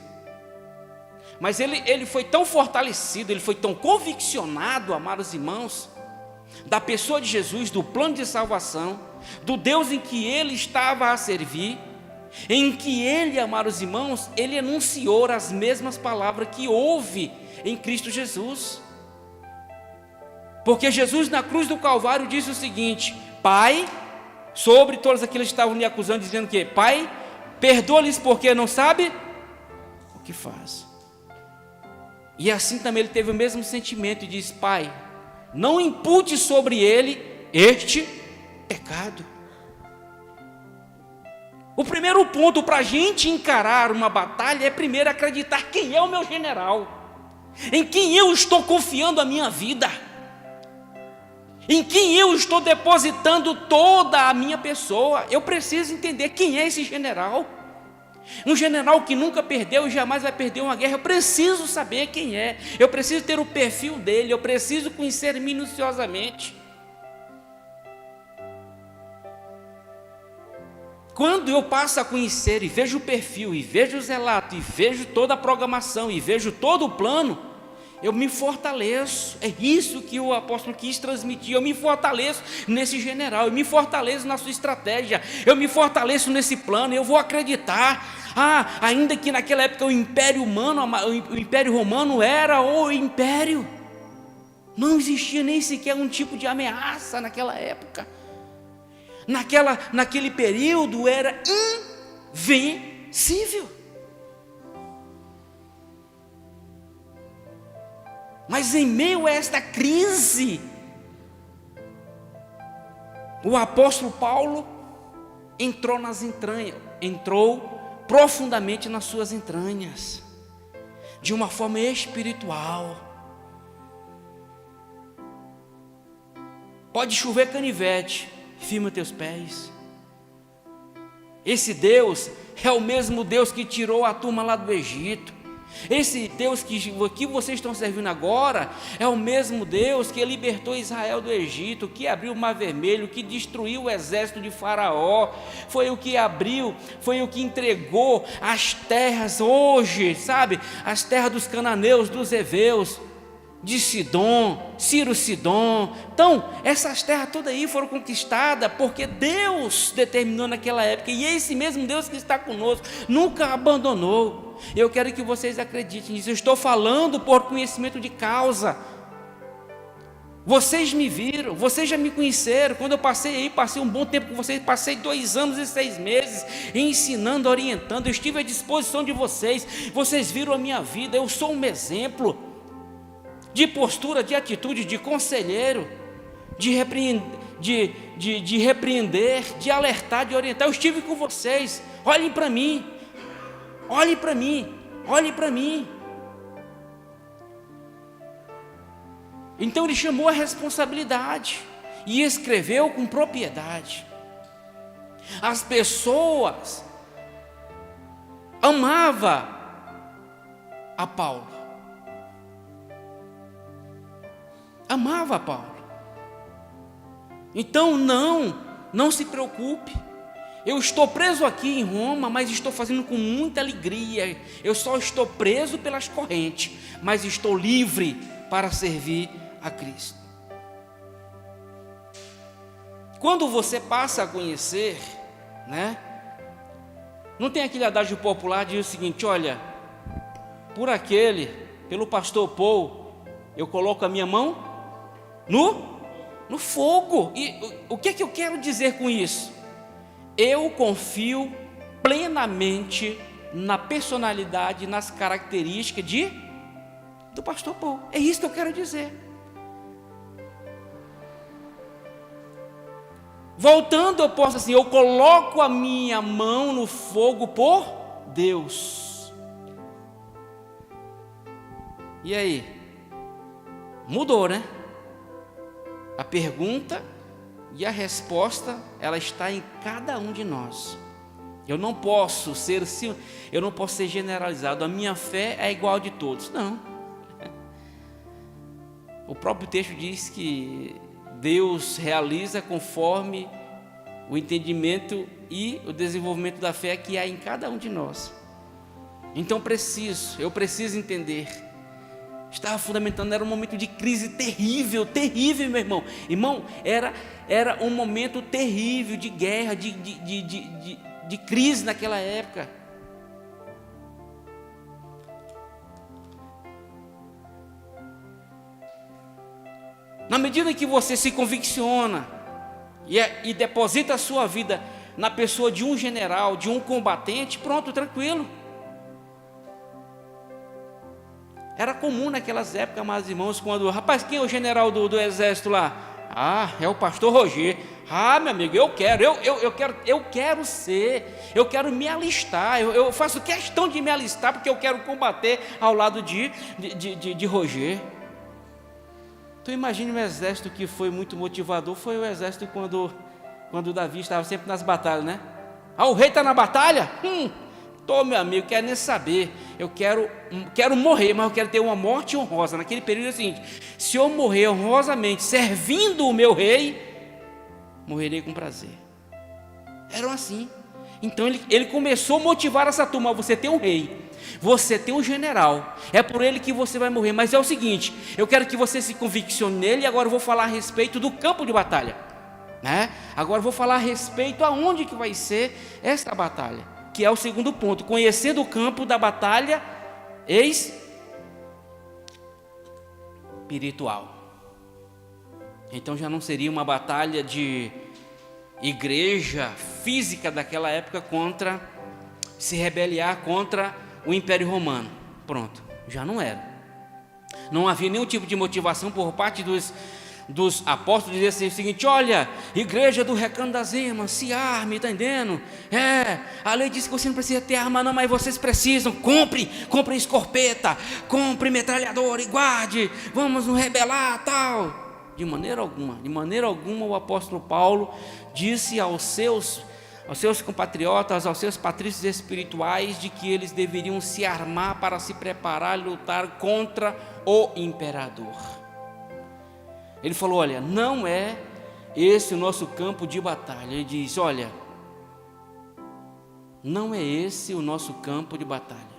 Mas ele foi tão fortalecido, ele foi tão conviccionado, amados irmãos, da pessoa de Jesus, do plano de salvação, do Deus em que ele estava a servir, em que ele, amados irmãos, ele enunciou as mesmas palavras que houve em Cristo Jesus. Porque Jesus na cruz do Calvário disse o seguinte, Pai, sobre todos aqueles que estavam lhe acusando, dizendo que, Pai, perdoa-lhes porque não sabe o que faz. E assim também ele teve o mesmo sentimento e disse, Pai, não impute sobre ele este pecado. O primeiro ponto para a gente encarar uma batalha é primeiro acreditar quem é o meu general, em quem eu estou confiando a minha vida, em quem eu estou depositando toda a minha pessoa. Eu preciso entender quem é esse general. Um general que nunca perdeu e jamais vai perder uma guerra. Eu preciso saber quem é, eu preciso ter o perfil dele, eu preciso conhecer minuciosamente. Quando eu passo a conhecer e vejo o perfil, e vejo os relatos, e vejo toda a programação, e vejo todo o plano, eu me fortaleço. É isso que o apóstolo quis transmitir. Eu me fortaleço nesse general, eu me fortaleço na sua estratégia, eu me fortaleço nesse plano. Eu vou acreditar, ainda que naquela época o Império Romano era o império, não existia nem sequer um tipo de ameaça naquela época. Naquele período era invencível. Mas em meio a esta crise, o apóstolo Paulo entrou nas entranhas, entrou profundamente nas suas entranhas, de uma forma espiritual. Pode chover canivete, firma teus pés. Esse Deus é o mesmo Deus que tirou a turma lá do Egito. Esse Deus que vocês estão servindo agora é o mesmo Deus que libertou Israel do Egito, que abriu o Mar Vermelho, que destruiu o exército de Faraó. Foi o que abriu, foi o que entregou as terras hoje, sabe? As terras dos cananeus, dos heveus, de Sidom, Ciro-Sidom. Então, essas terras todas aí foram conquistadas porque Deus determinou naquela época, e esse mesmo Deus que está conosco nunca abandonou. Eu quero que vocês acreditem nisso. Eu estou falando por conhecimento de causa. Vocês me viram, vocês já me conheceram. Quando eu passei um bom tempo com vocês, passei 2 anos e 6 meses ensinando, orientando. Eu estive à disposição de vocês. Vocês viram a minha vida. Eu sou um exemplo de postura, de atitude, de conselheiro, de repreender, de alertar, de orientar. Eu estive com vocês. Olhem para mim, olhem para mim, olhem para mim. Então ele chamou a responsabilidade e escreveu com propriedade. As pessoas amavam a Paulo. Amava Paulo. Então não se preocupe. Eu estou preso aqui em Roma, mas estou fazendo com muita alegria. Eu só estou preso pelas correntes, mas estou livre para servir a Cristo. Quando você passa a conhecer, né? Não tem aquele adágio popular que diz o seguinte: olha, pelo pastor Paul, eu coloco a minha mão no fogo. E o que é que eu quero dizer com isso? Eu confio plenamente na personalidade, nas características do pastor Paul. É isso que eu quero dizer. Voltando, eu posso assim: eu coloco a minha mão no fogo por Deus. E aí? Mudou, né? A pergunta e a resposta, ela está em cada um de nós. Eu não posso ser generalizado. A minha fé é igual a de todos. Não. O próprio texto diz que Deus realiza conforme o entendimento e o desenvolvimento da fé que há em cada um de nós. Então eu preciso entender. Estava fundamentando, era um momento de crise terrível, meu irmão. Irmão, era um momento terrível de guerra, de crise naquela época. Na medida que você se convicciona e deposita a sua vida na pessoa de um general, de um combatente, pronto, tranquilo. Era comum naquelas épocas, amados irmãos, quando, rapaz, quem é o general do exército lá? É o pastor Roger. Meu amigo, eu quero ser, eu quero me alistar, eu faço questão de me alistar, porque eu quero combater ao lado de Roger. Então imagine um exército que foi muito motivador. Foi o exército quando Davi estava sempre nas batalhas, né? O rei está na batalha? Meu amigo, quero nem saber. Eu quero morrer, mas eu quero ter uma morte honrosa. Naquele período é o seguinte: se eu morrer honrosamente servindo o meu rei, morrerei com prazer. Eram assim. Então ele começou a motivar essa turma: você tem um rei, você tem um general, é por ele que você vai morrer, mas é o seguinte, eu quero que você se conviccione nele. E agora eu vou falar a respeito do campo de batalha, né? Agora eu vou falar a respeito aonde que vai ser esta batalha, que é o segundo ponto: conhecendo o campo da batalha espiritual. Então já não seria uma batalha de igreja física daquela época contra, se rebeliar contra o Império Romano. Pronto, já não era. Não havia nenhum tipo de motivação por parte dos apóstolos dizer assim, o seguinte: olha, igreja do Recanto das Emas, se arme, está entendendo? A lei diz que você não precisa ter arma não, mas vocês precisam. Compre escorpeta, compre metralhadora e guarde, vamos nos rebelar, tal. De maneira alguma o apóstolo Paulo disse aos seus compatriotas, aos seus patrícios espirituais, de que eles deveriam se armar para se preparar e lutar contra o imperador. Ele falou: olha, não é esse o nosso campo de batalha. Ele diz: olha, não é esse o nosso campo de batalha.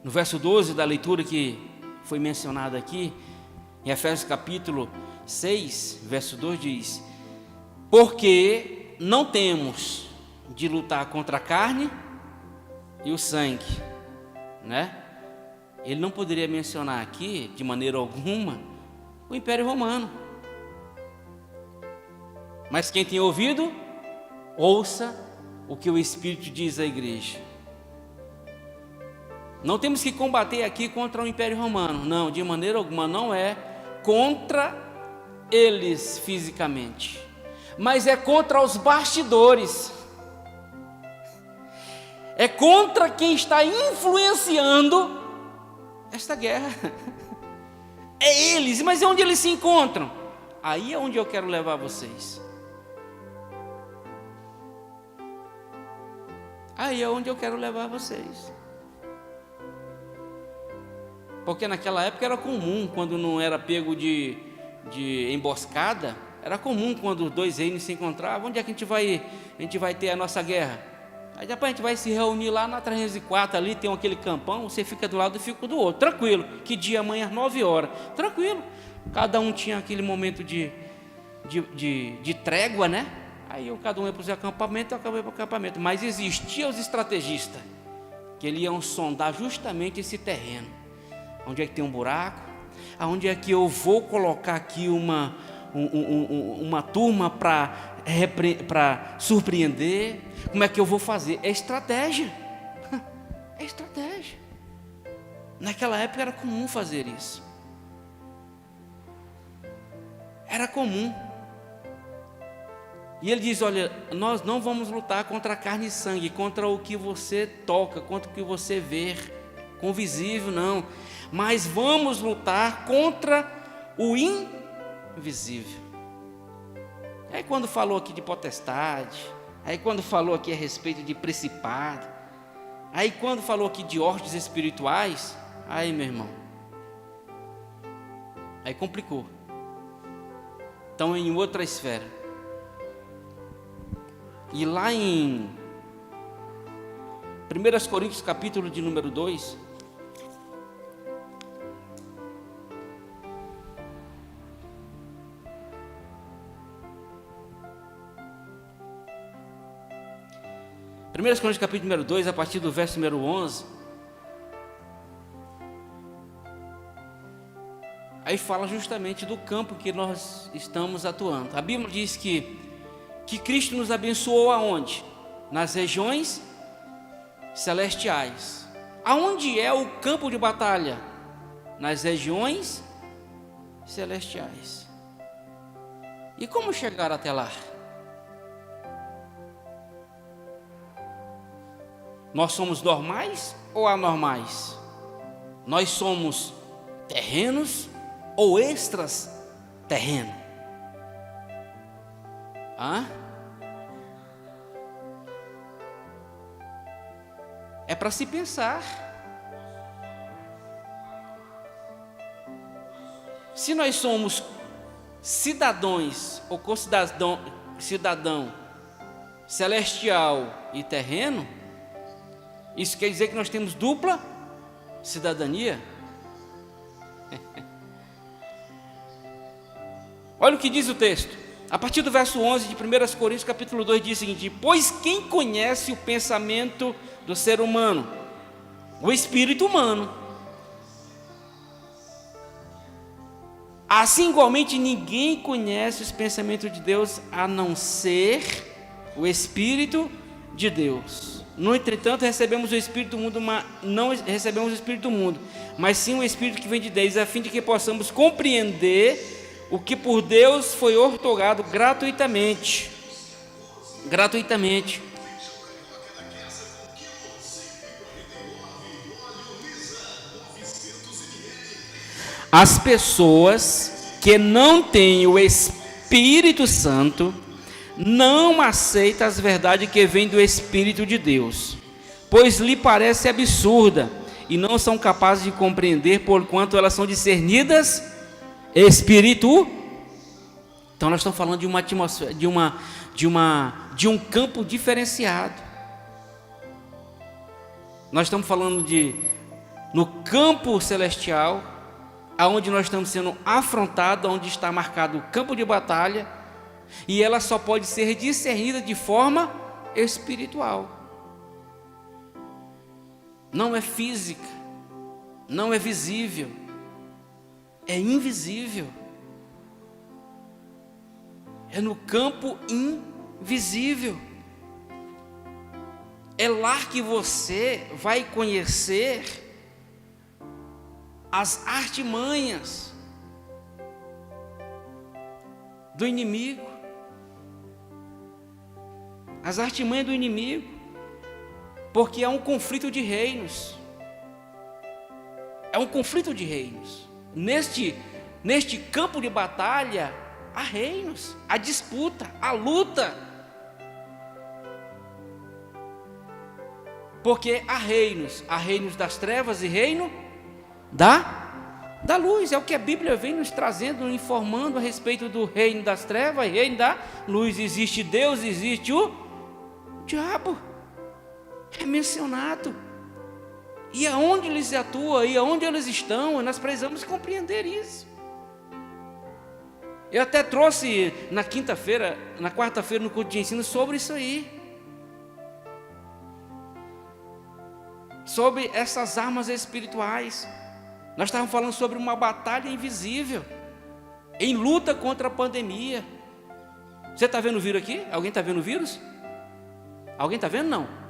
No verso 12 da leitura que foi mencionada aqui, em Efésios capítulo 6, verso 2 diz: porque não temos de lutar contra a carne e o sangue, né? Ele não poderia mencionar aqui, de maneira alguma, o Império Romano. Mas quem tem ouvido, ouça o que o Espírito diz à igreja. Não temos que combater aqui contra o Império Romano, não, de maneira alguma, não é contra eles fisicamente, mas é contra os bastidores, é contra quem está influenciando esta guerra. É eles, mas é onde eles se encontram. Aí é onde eu quero levar vocês. Aí é onde eu quero levar vocês. Porque naquela época era comum, quando não era pego de emboscada, era comum quando os dois reinos se encontravam: onde é que a gente vai ter a nossa guerra? Aí depois a gente vai se reunir lá na 304, ali tem aquele campão, você fica do lado e fica do outro, tranquilo, que dia amanhã às 9 horas, tranquilo, cada um tinha aquele momento de trégua, né? Aí cada um ia para o seu acampamento, eu acabei para o acampamento, mas existiam os estrategistas, que eles iam sondar justamente esse terreno, onde é que tem um buraco, aonde é que eu vou colocar aqui uma turma para surpreender, como é que eu vou fazer? É estratégia. É estratégia. Naquela época era comum fazer isso. Era comum. E ele diz: olha, nós não vamos lutar contra a carne e sangue, contra o que você toca, contra o que você vê com o visível, não, mas vamos lutar contra o invisível. Aí quando falou aqui de potestade, aí quando falou aqui a respeito de principado, aí quando falou aqui de ordens espirituais, aí meu irmão, aí complicou. Então em outra esfera. E lá em 1 Coríntios capítulo de número 2, capítulo número 2, a partir do verso número 11, aí fala justamente do campo que nós estamos atuando. A Bíblia diz que Cristo nos abençoou aonde? Nas regiões celestiais. Aonde é o campo de batalha? Nas regiões celestiais. E como chegar até lá? Nós somos normais ou anormais? Nós somos terrenos ou extras terreno? É para se pensar. Se nós somos cidadãos ou cidadão celestial e terreno, isso quer dizer que nós temos dupla cidadania? Olha o que diz o texto. A partir do verso 11 de 1 Coríntios capítulo 2 diz o seguinte: pois quem conhece o pensamento do ser humano? O espírito humano. Assim, igualmente, ninguém conhece os pensamentos de Deus a não ser o Espírito de Deus. No entretanto, recebemos o Espírito do mundo, mas não recebemos o Espírito do mundo, mas sim o Espírito que vem de Deus, a fim de que possamos compreender o que por Deus foi outorgado gratuitamente. Gratuitamente. As pessoas que não têm o Espírito Santo não aceitam as verdades que vêm do Espírito de Deus, pois lhe parece absurda e não são capazes de compreender, porquanto elas são discernidas espírito. Então nós estamos falando de uma atmosfera, de um campo diferenciado. Nós estamos falando no campo celestial, aonde nós estamos sendo afrontados, onde está marcado o campo de batalha, e ela só pode ser discernida de forma espiritual. Não é física, não é visível, é invisível. É no campo invisível. É lá que você vai conhecer as artimanhas do inimigo, as artimanhas do inimigo, porque é um conflito de reinos, é um conflito de reinos. Neste campo de batalha, há reinos, há disputa, há luta, porque há reinos das trevas e reino da luz. É o que a Bíblia vem nos trazendo, informando a respeito do reino das trevas e reino da luz. Existe Deus, existe o diabo, é mencionado, e aonde eles atuam, e aonde eles estão, nós precisamos compreender isso. Eu até trouxe na quarta-feira no culto de ensino sobre isso aí, sobre essas armas espirituais. Nós estávamos falando sobre uma batalha invisível, em luta contra a pandemia. Você está vendo o vírus aqui? Alguém está vendo o vírus? Alguém está vendo? Não.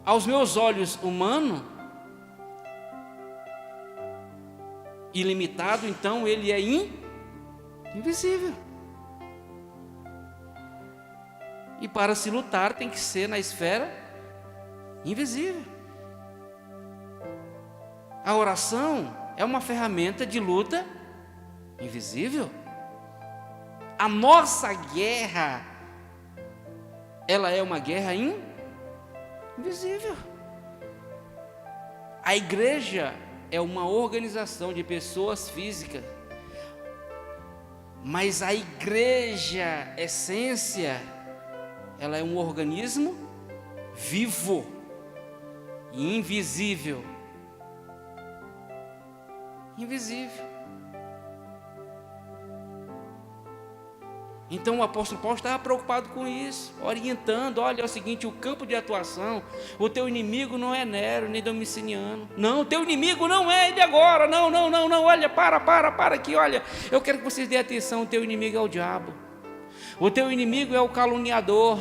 Aos meus olhos humanos, ilimitado, então ele é invisível. E para se lutar tem que ser na esfera invisível. A oração é uma ferramenta de luta invisível. A nossa guerra, ela é uma guerra invisível. A igreja é uma organização de pessoas físicas, mas a igreja, essência, ela é um organismo vivo e invisível. Invisível. Então o apóstolo Paulo estava preocupado com isso, orientando: olha, é o seguinte, o campo de atuação, o teu inimigo não é Nero, nem Domiciano. Não, o teu inimigo não é ele agora, não, olha, para aqui, olha, eu quero que vocês dêem atenção, o teu inimigo é o diabo, o teu inimigo é o caluniador,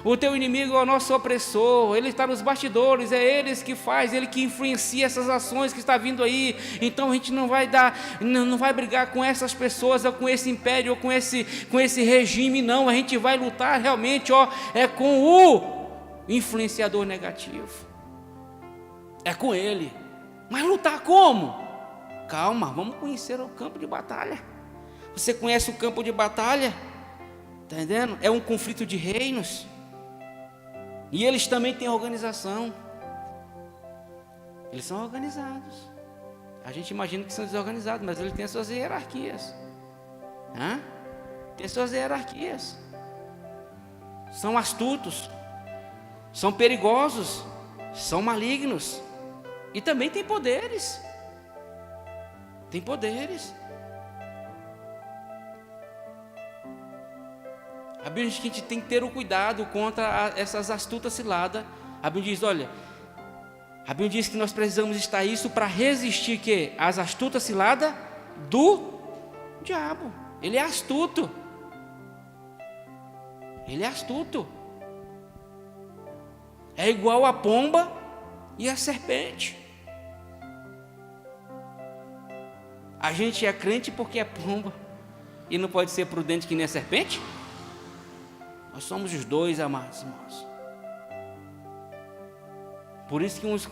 o teu inimigo é o nosso opressor, ele está nos bastidores, é ele que faz, ele que influencia essas ações que está vindo aí. Então a gente não vai brigar com essas pessoas, ou com esse império, ou com esse regime, não. A gente vai lutar realmente, com o influenciador negativo, é com ele. Mas lutar como? Calma, vamos conhecer o campo de batalha. Você conhece o campo de batalha? Está entendendo? É um conflito de reinos. E eles também têm organização. Eles são organizados. A gente imagina que são desorganizados, mas eles têm as suas hierarquias. Tem suas hierarquias. São astutos, são perigosos, são malignos e também têm poderes. Tem poderes. A Bíblia diz que a gente tem que ter o cuidado contra essas astutas ciladas. A Bíblia diz, olha, a Bíblia diz que nós precisamos estar isso para resistir que as astutas ciladas do diabo. Ele é astuto. Ele é astuto. É igual a pomba e a serpente. A gente é crente porque é pomba e não pode ser prudente que nem a serpente? Nós somos os dois, amados irmãos. Por isso que uns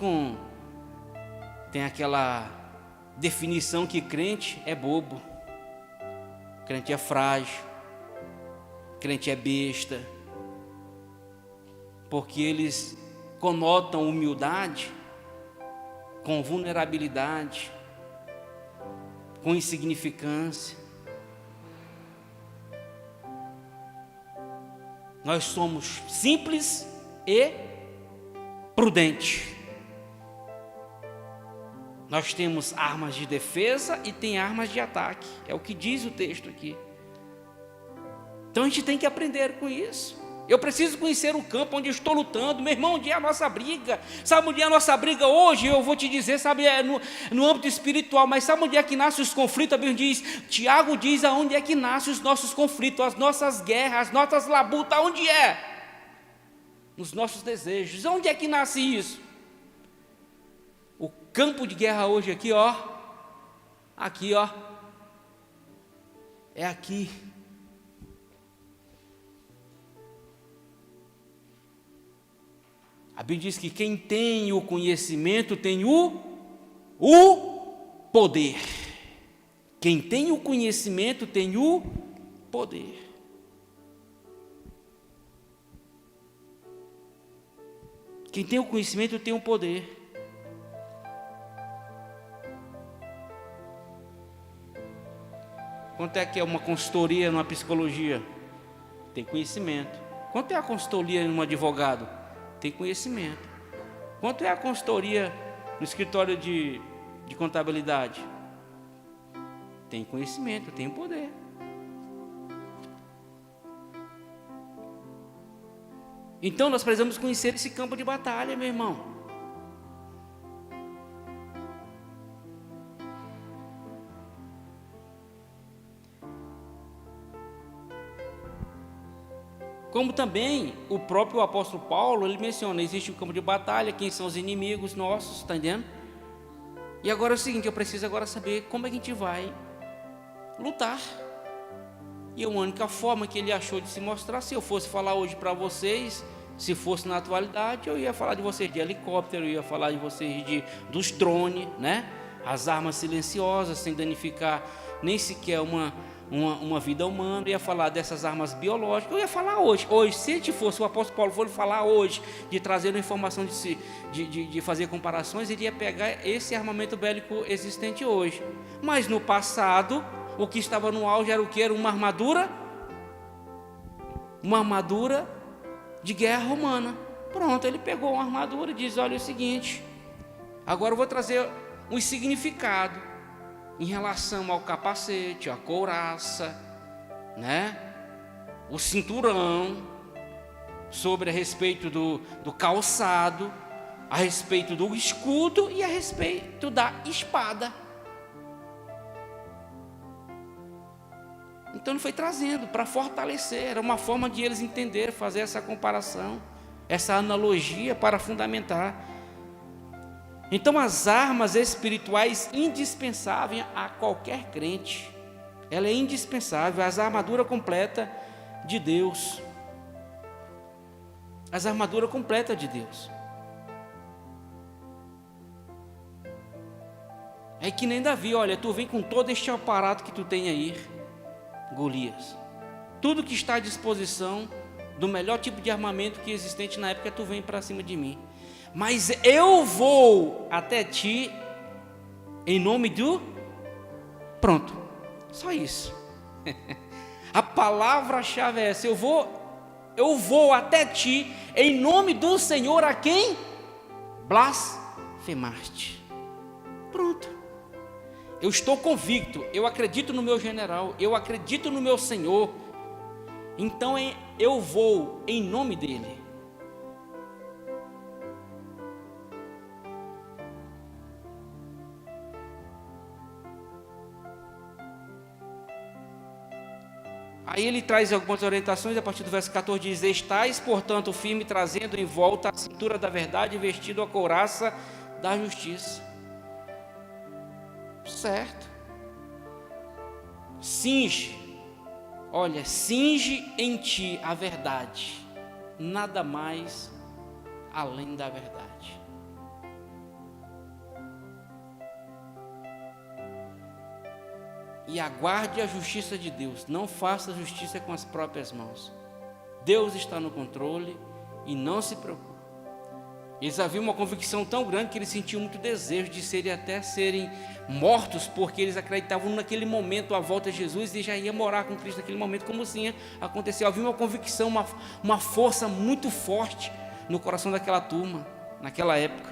tem aquela definição que crente é bobo, crente é frágil, crente é besta, porque eles conotam humildade com vulnerabilidade, com insignificância. Nós somos simples e prudentes. Nós temos armas de defesa e tem armas de ataque. É o que diz o texto aqui. Então a gente tem que aprender com isso. Eu preciso conhecer o campo onde eu estou lutando. Meu irmão, onde é a nossa briga? Sabe onde é a nossa briga hoje? Eu vou te dizer, sabe, é no âmbito espiritual. Mas sabe onde é que nascem os conflitos? A Bíblia diz, Tiago diz aonde é que nascem os nossos conflitos, as nossas guerras, as nossas labutas. Onde é? Nos nossos desejos. Onde é que nasce isso? O campo de guerra hoje aqui, ó. Aqui, ó. É aqui. A Bíblia diz que quem tem o conhecimento tem o poder. Quem tem o conhecimento tem o poder. Quem tem o conhecimento tem o poder. Quanto é que é uma consultoria numa psicologia? Tem conhecimento. Quanto é a consultoria em um advogado? Tem conhecimento. Quanto é a consultoria no escritório de contabilidade? Tem conhecimento, tem poder. Então nós precisamos conhecer esse campo de batalha, meu irmão. Como também o próprio apóstolo Paulo, ele menciona, existe um campo de batalha, quem são os inimigos nossos, está entendendo? E agora é o seguinte, eu preciso agora saber como é que a gente vai lutar. E a única forma que ele achou de se mostrar, se eu fosse falar hoje para vocês, se fosse na atualidade, eu ia falar de vocês de helicóptero, eu ia falar de vocês dos drones, né? As armas silenciosas, sem danificar nem sequer uma vida humana. Eu ia falar dessas armas biológicas. Eu ia falar hoje, se a gente fosse, o apóstolo Paulo for falar hoje, de trazer uma informação de fazer comparações, ele ia pegar esse armamento bélico existente hoje. Mas no passado, o que estava no auge era o que? Era uma armadura de guerra romana. Pronto, ele pegou uma armadura e diz, olha, é o seguinte, agora eu vou trazer um significado em relação ao capacete, a couraça, né? O cinturão, sobre a respeito do calçado, a respeito do escudo e a respeito da espada. Então ele foi trazendo para fortalecer, era uma forma de eles entenderem, fazer essa comparação, essa analogia para fundamentar. Então as armas espirituais indispensáveis a qualquer crente, ela é indispensável, a armadura completa de Deus. As armaduras completas de Deus. É que nem Davi, olha, tu vem com todo este aparato que tu tem aí, Golias. Tudo que está à disposição do melhor tipo de armamento que existente na época, tu vem para cima de mim. Mas eu vou até ti Em nome do... Pronto, só isso. A palavra-chave é essa: eu vou até ti, em nome do Senhor a quem blasfemaste. Pronto. Eu estou convicto, eu acredito no meu general, eu acredito no meu Senhor, então eu vou em nome dele. Aí ele traz algumas orientações, a partir do verso 14 diz: estais, portanto, firme, trazendo em volta a cintura da verdade e vestido a couraça da justiça. Certo. Cinge, olha, cinge em ti a verdade, nada mais além da verdade. E aguarde a justiça de Deus, não faça justiça com as próprias mãos. Deus está no controle e não se preocupe. Eles haviam uma convicção tão grande que eles sentiam muito desejo de serem mortos, porque eles acreditavam naquele momento a volta de Jesus e já ia morar com Cristo naquele momento, como assim aconteceu. Havia uma convicção, uma força muito forte no coração daquela turma, naquela época.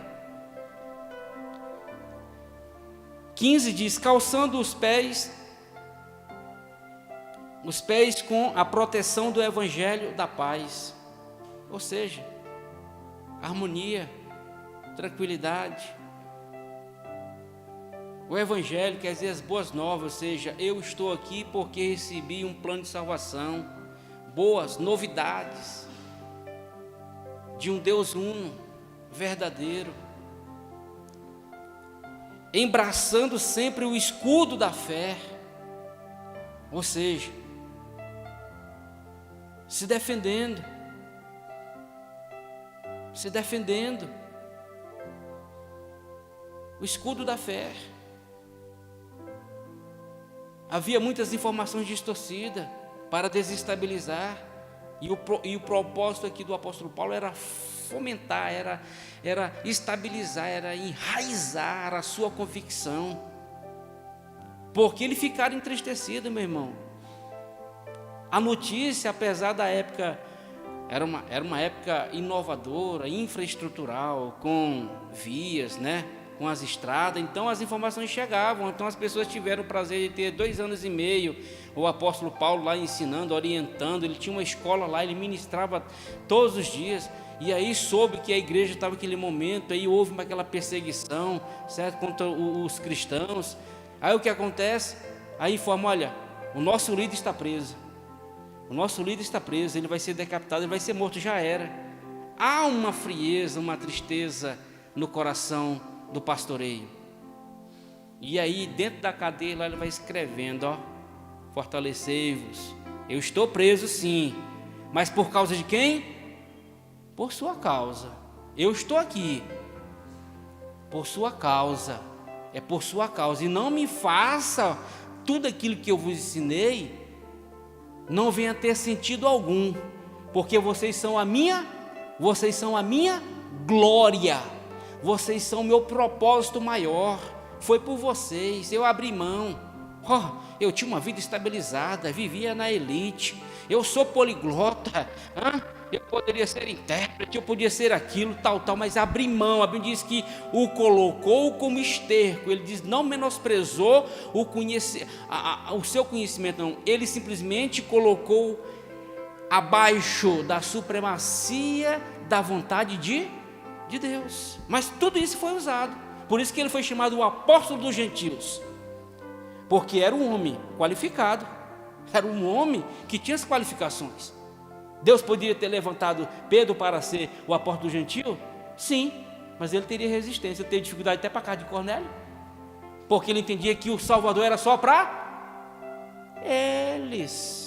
15 diz: calçando os pés com a proteção do evangelho da paz, ou seja, harmonia, tranquilidade. O evangelho quer dizer as boas novas, ou seja, eu estou aqui porque recebi um plano de salvação, boas novidades de um Deus uno, verdadeiro, embraçando sempre o escudo da fé, ou seja, se defendendo. O escudo da fé. Havia muitas informações distorcidas para desestabilizar, e o propósito aqui do apóstolo Paulo era fomentar, era estabilizar, era enraizar a sua convicção, porque ele ficara entristecido, meu irmão. A notícia, apesar da época, era uma época inovadora, infraestrutural, com vias, com as estradas, então as informações chegavam, então as pessoas tiveram o prazer de ter 2 anos e meio, o apóstolo Paulo lá ensinando, orientando, ele tinha uma escola lá, ele ministrava todos os dias, e aí soube que a igreja estava naquele momento, aí houve aquela perseguição, certo, contra os cristãos. Aí o que acontece? Aí informa: olha, o nosso líder está preso, ele vai ser decapitado, ele vai ser morto, já era. Há uma frieza, uma tristeza no coração do pastoreio. E aí dentro da cadeia lá ele vai escrevendo: fortalecei-vos, eu estou preso sim, mas por causa de quem? Por sua causa. Eu estou aqui por sua causa, é por sua causa, e não me faça tudo aquilo que eu vos ensinei não venha ter sentido algum, porque vocês são a minha glória, vocês são o meu propósito maior, foi por vocês, eu abri mão, eu tinha uma vida estabilizada, vivia na elite, eu sou poliglota, eu poderia ser intérprete, eu podia ser aquilo, tal, mas abri mão. A Bíblia diz que o colocou como esterco, ele diz, não menosprezou o seu conhecimento, não, ele simplesmente colocou abaixo da supremacia da vontade de Deus, mas tudo isso foi usado, por isso que ele foi chamado o apóstolo dos gentios, porque era um homem qualificado, era um homem que tinha as qualificações. Deus poderia ter levantado Pedro para ser o apóstolo do gentio? Sim, mas ele teria resistência, ele teria dificuldade até para a casa de Cornélio, porque ele entendia que o Salvador era só para eles,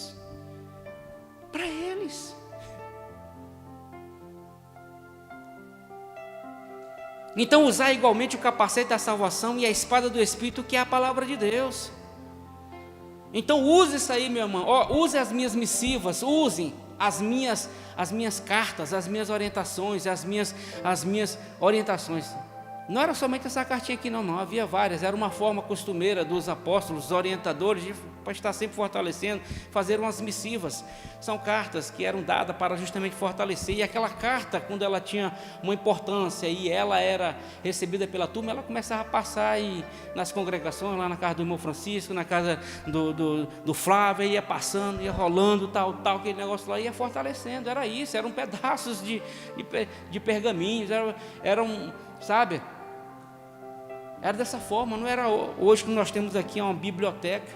Então usar igualmente o capacete da salvação e a espada do Espírito, que é a palavra de Deus. Então use isso aí, meu irmão, use as minhas missivas, usem as minhas cartas, as minhas orientações, as minhas orientações. Não era somente essa cartinha aqui, não, havia várias. Era uma forma costumeira dos apóstolos, dos orientadores, para estar sempre fortalecendo, fazer umas missivas. São cartas que eram dadas para justamente fortalecer. E aquela carta, quando ela tinha uma importância e ela era recebida pela turma, ela começava a passar aí nas congregações, lá na casa do irmão Francisco, na casa do Flávio, ia passando, ia rolando, tal, aquele negócio lá, ia fortalecendo. Era isso, eram pedaços de pergaminhos, eram, sabe? Era dessa forma, não era hoje que nós temos aqui uma biblioteca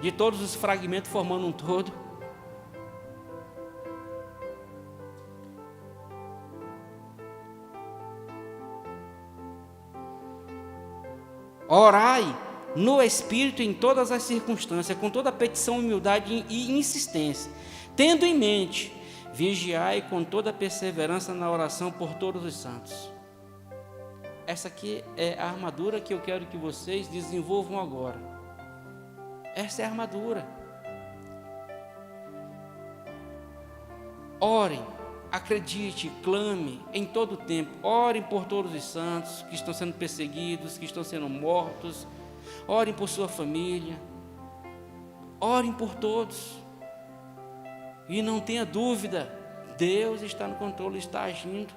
de todos os fragmentos formando um todo. Orai no Espírito em todas as circunstâncias, com toda petição, humildade e insistência, tendo em mente, vigiai com toda perseverança na oração por todos os santos. Essa aqui é a armadura que eu quero que vocês desenvolvam agora. Essa é a armadura. Orem, acredite, clame em todo o tempo. Orem por todos os santos que estão sendo perseguidos, que estão sendo mortos. Orem por sua família. Orem por todos. E não tenha dúvida, Deus está no controle, está agindo.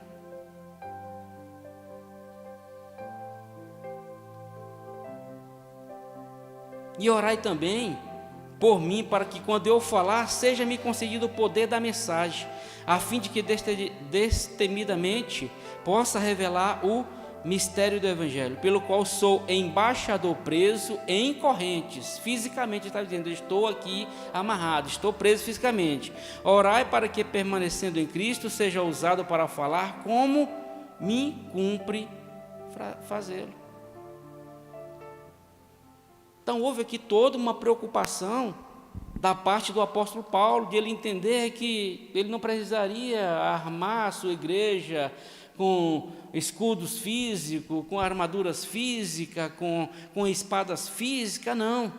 E orai também por mim, para que quando eu falar, seja-me concedido o poder da mensagem, a fim de que destemidamente possa revelar o mistério do Evangelho, pelo qual sou embaixador preso em correntes. Fisicamente está dizendo, estou aqui amarrado, estou preso fisicamente. Orai para que, permanecendo em Cristo, seja usado para falar como me cumpre fazê-lo. Então houve aqui toda uma preocupação da parte do apóstolo Paulo, de ele entender que ele não precisaria armar a sua igreja com escudos físicos, com armaduras físicas, com espadas físicas, não.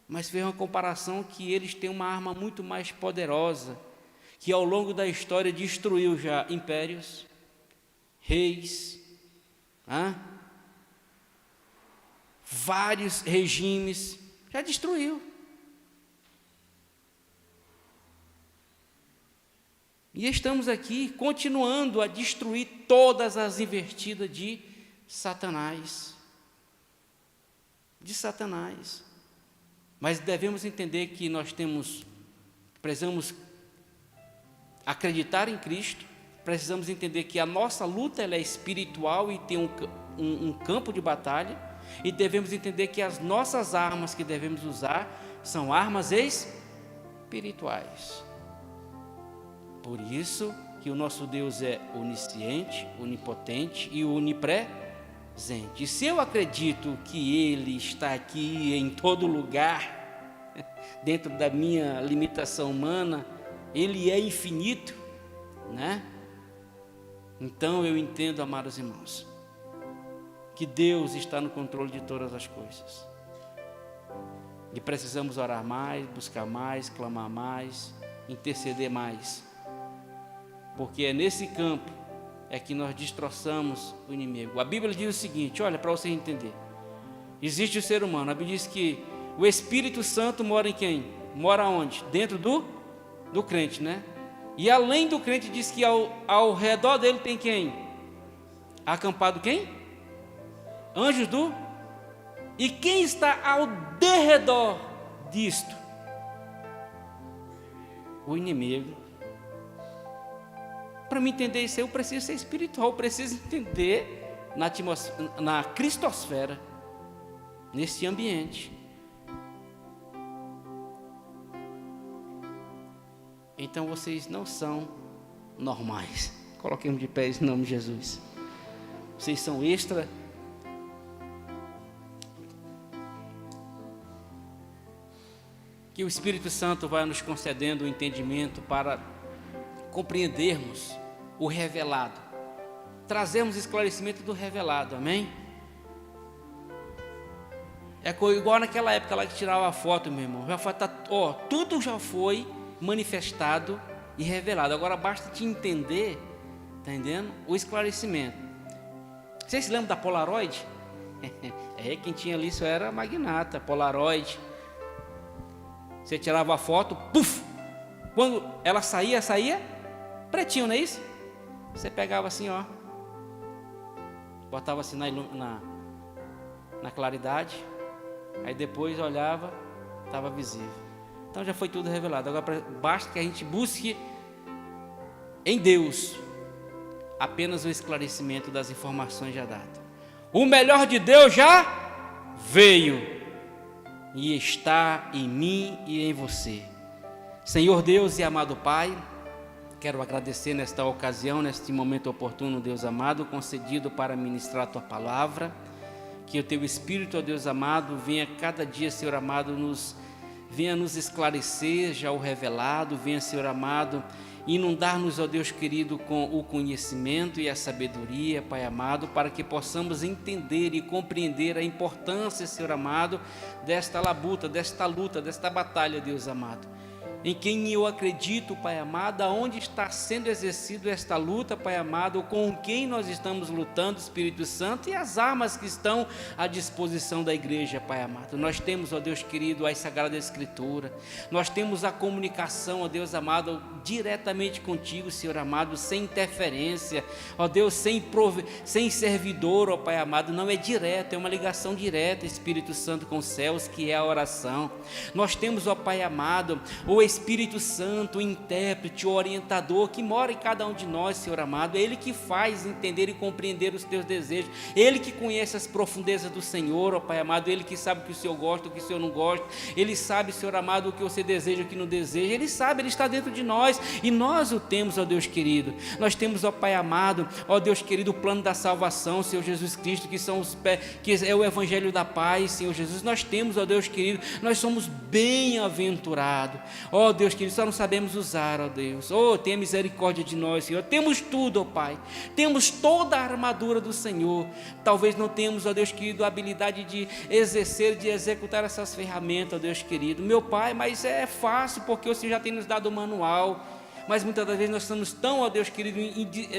Mas fez uma comparação que eles têm uma arma muito mais poderosa, que ao longo da história destruiu já impérios, reis, vários regimes, já destruiu. E estamos aqui continuando a destruir todas as investidas de Satanás. Mas devemos entender que precisamos acreditar em Cristo, precisamos entender que a nossa luta ela é espiritual e tem um campo de batalha, e devemos entender que as nossas armas que devemos usar são armas espirituais. Por isso que o nosso Deus é onisciente, onipotente e onipresente. E se eu acredito que Ele está aqui em todo lugar, dentro da minha limitação humana, Ele é infinito, né? Então eu entendo, amados irmãos, que Deus está no controle de todas as coisas. E precisamos orar mais, buscar mais, clamar mais, interceder mais. Porque é nesse campo que nós destroçamos o inimigo. A Bíblia diz o seguinte, olha, para você entender. Existe o ser humano. A Bíblia diz que o Espírito Santo mora em quem? Mora onde? Dentro do crente, né? E além do crente diz que ao redor dele tem quem? Acampado quem? Anjos E quem está ao derredor disto? O inimigo. Para me entender isso, eu preciso ser espiritual, eu preciso entender na cristosfera, nesse ambiente. Então vocês não são normais. Coloquemos de pé em nome de Jesus. Vocês são extra. Que o Espírito Santo vai nos concedendo o entendimento para compreendermos o revelado, trazemos esclarecimento do revelado, amém? É igual naquela época lá que tirava a foto, meu irmão, tudo já foi manifestado e revelado, agora basta te entender, tá entendendo? O esclarecimento. Vocês se lembram da Polaroid? Quem tinha ali isso era magnata, Polaroid. Você tirava a foto, puf! Quando ela saía pretinho, não é isso? Você pegava assim, ó, botava assim na claridade, aí depois olhava, estava visível. Então já foi tudo revelado. Agora basta que a gente busque em Deus apenas o esclarecimento das informações já dadas. O melhor de Deus já veio e está em mim e em você. Senhor Deus e amado Pai, quero agradecer nesta ocasião, neste momento oportuno, Deus amado, concedido para ministrar a Tua palavra. Que o Teu Espírito, ó Deus amado, venha cada dia, Senhor amado, venha nos esclarecer já o revelado, venha, Senhor amado, inundar-nos, ó Deus querido, com o conhecimento e a sabedoria, Pai amado, para que possamos entender e compreender a importância, Senhor amado, desta labuta, desta luta, desta batalha, Deus amado. Em quem eu acredito, Pai amado, aonde está sendo exercida esta luta, Pai amado, com quem nós estamos lutando, Espírito Santo, e as armas que estão à disposição da igreja, Pai amado. Nós temos, ó Deus querido, a Sagrada Escritura, nós temos a comunicação, ó Deus amado, diretamente contigo, Senhor amado, sem interferência, ó Deus, sem servidor, ó Pai amado, não é direto, é uma ligação direta, Espírito Santo, com os céus, que é a oração. Nós temos, ó Pai amado, o Espírito Santo, o intérprete, o orientador que mora em cada um de nós, Senhor amado. É Ele que faz entender e compreender os teus desejos, Ele que conhece as profundezas do Senhor, ó Pai amado. Ele que sabe o que o Senhor gosta, o que o Senhor não gosta. Ele sabe, Senhor amado, o que você deseja, o que não deseja. Ele sabe, Ele está dentro de nós e nós o temos, ó Deus querido. Nós temos, ó Pai amado, ó Deus querido, o plano da salvação, Senhor Jesus Cristo, que é o Evangelho da paz, Senhor Jesus. Nós temos, ó Deus querido, nós somos bem-aventurados. Ó Deus querido, só não sabemos usar, ó Deus. Tenha misericórdia de nós, Senhor. Temos tudo, ó Pai. Temos toda a armadura do Senhor. Talvez não temos, ó Deus querido, a habilidade de exercer, de executar essas ferramentas, ó Deus querido. Meu Pai, mas é fácil, porque o Senhor já tem nos dado o manual. Mas muitas das vezes nós somos tão, ó Deus querido,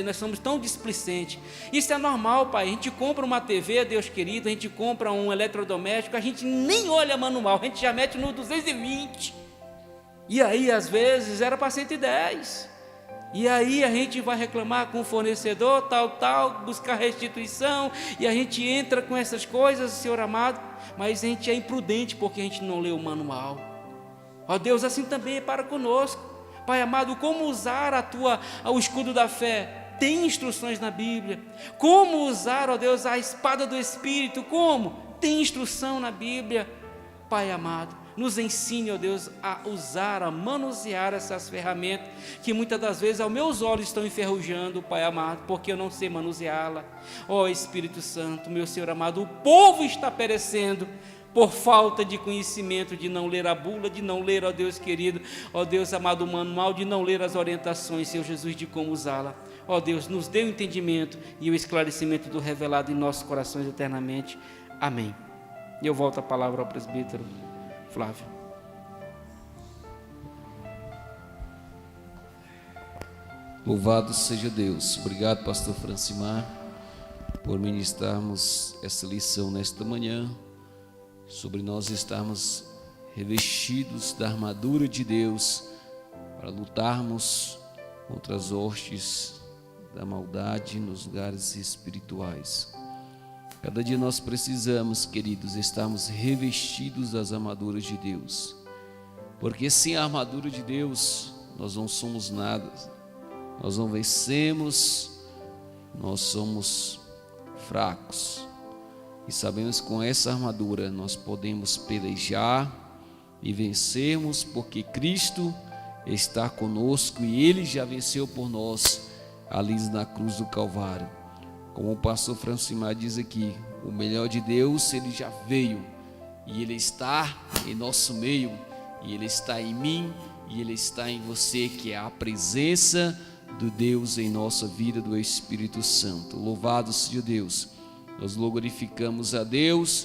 nós somos tão displicentes. Isso é normal, Pai. A gente compra uma TV, Deus querido, a gente compra um eletrodoméstico, a gente nem olha manual, a gente já mete no 220. E aí, às vezes, era para 110. E aí a gente vai reclamar com o fornecedor, tal, buscar restituição. E a gente entra com essas coisas, Senhor amado. Mas a gente é imprudente porque a gente não lê o manual. Ó Deus, assim também é para conosco. Pai amado, como usar o escudo da fé? Tem instruções na Bíblia. Como usar, ó Deus, a espada do Espírito? Como? Tem instrução na Bíblia. Pai amado, nos ensine, ó Deus, a usar, a manusear essas ferramentas que muitas das vezes aos meus olhos estão enferrujando, Pai amado, porque eu não sei manuseá-la. Ó Espírito Santo, meu Senhor amado, o povo está perecendo por falta de conhecimento, de não ler a bula, de não ler, ó Deus querido, ó Deus amado, o manual, de não ler as orientações, Senhor Jesus, de como usá-la. Ó Deus, nos dê o entendimento e o esclarecimento do revelado em nossos corações eternamente. Amém. E eu volto a palavra ao presbítero Flávio. Louvado seja Deus. Obrigado, pastor Francimar, por ministrarmos essa lição nesta manhã, sobre nós estarmos revestidos da armadura de Deus para lutarmos contra as hostes da maldade nos lugares espirituais. Cada dia nós precisamos, queridos, estarmos revestidos das armaduras de Deus, porque sem a armadura de Deus nós não somos nada, nós não vencemos, nós somos fracos. E sabemos que com essa armadura nós podemos pelejar e vencermos, porque Cristo está conosco e Ele já venceu por nós ali na cruz do Calvário. Como o pastor Francimar diz aqui, o melhor de Deus, Ele já veio e Ele está em nosso meio, e Ele está em mim e Ele está em você, que é a presença do Deus em nossa vida, do Espírito Santo. Louvado seja Deus. Nós glorificamos a Deus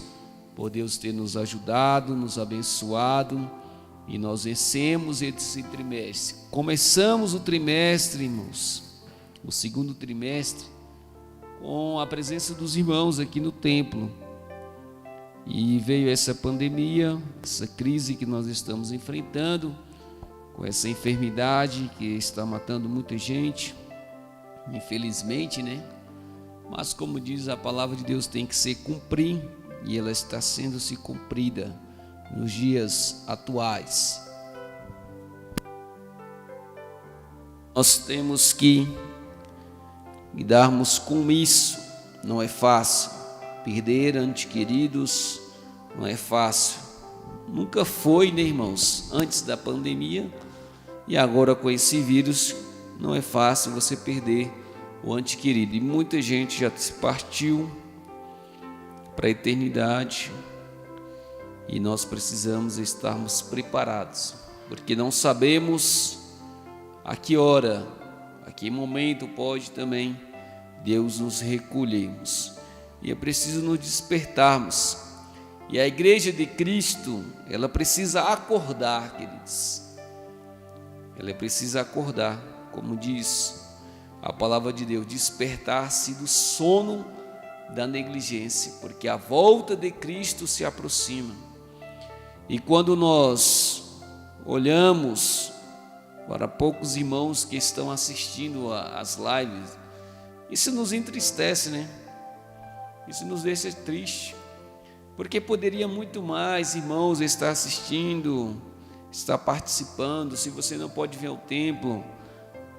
por Deus ter nos ajudado, nos abençoado, e nós vencemos esse trimestre. Começamos o trimestre, irmãos, o segundo trimestre, com a presença dos irmãos aqui no templo. E veio essa pandemia, essa crise que nós estamos enfrentando, com essa enfermidade que está matando muita gente, infelizmente, né? Mas como diz a palavra de Deus, tem que se cumprir, e ela está sendo se cumprida nos dias atuais. Nós temos que lidarmos com isso. Não é fácil. Perder entes queridos não é fácil. Nunca foi, né, irmãos? Antes da pandemia e agora com esse vírus, não é fácil você perder o ente querido. E muita gente já se partiu para a eternidade. E nós precisamos estarmos preparados, porque não sabemos a que hora, a que momento pode também Deus nos recolhermos. E é preciso nos despertarmos. E a igreja de Cristo, ela precisa acordar, queridos. Ela precisa acordar, como diz a palavra de Deus, despertar-se do sono da negligência, porque a volta de Cristo se aproxima. E quando nós olhamos para poucos irmãos que estão assistindo às lives, isso nos entristece, né? Isso nos deixa triste, porque poderia muito mais irmãos estar assistindo, estar participando. Se você não pode vir ao templo,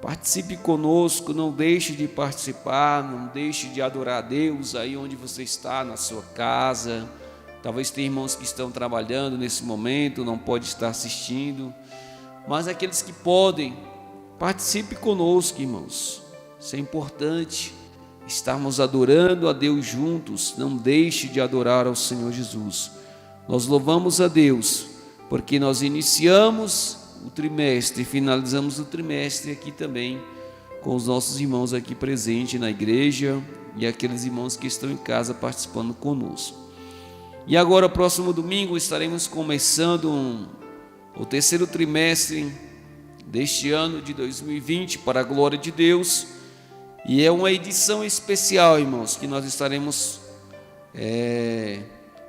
participe conosco, não deixe de participar, não deixe de adorar a Deus aí onde você está, na sua casa. Talvez tenha irmãos que estão trabalhando nesse momento, não pode estar assistindo, mas aqueles que podem, participe conosco, irmãos. Isso é importante, estarmos adorando a Deus juntos. Não deixe de adorar ao Senhor Jesus. Nós louvamos a Deus, porque nós iniciamos o trimestre, finalizamos o trimestre aqui também, com os nossos irmãos aqui presentes na igreja, e aqueles irmãos que estão em casa participando conosco. E agora, próximo domingo, estaremos começando o terceiro trimestre deste ano de 2020, para a glória de Deus. E é uma edição especial, irmãos, que nós estaremos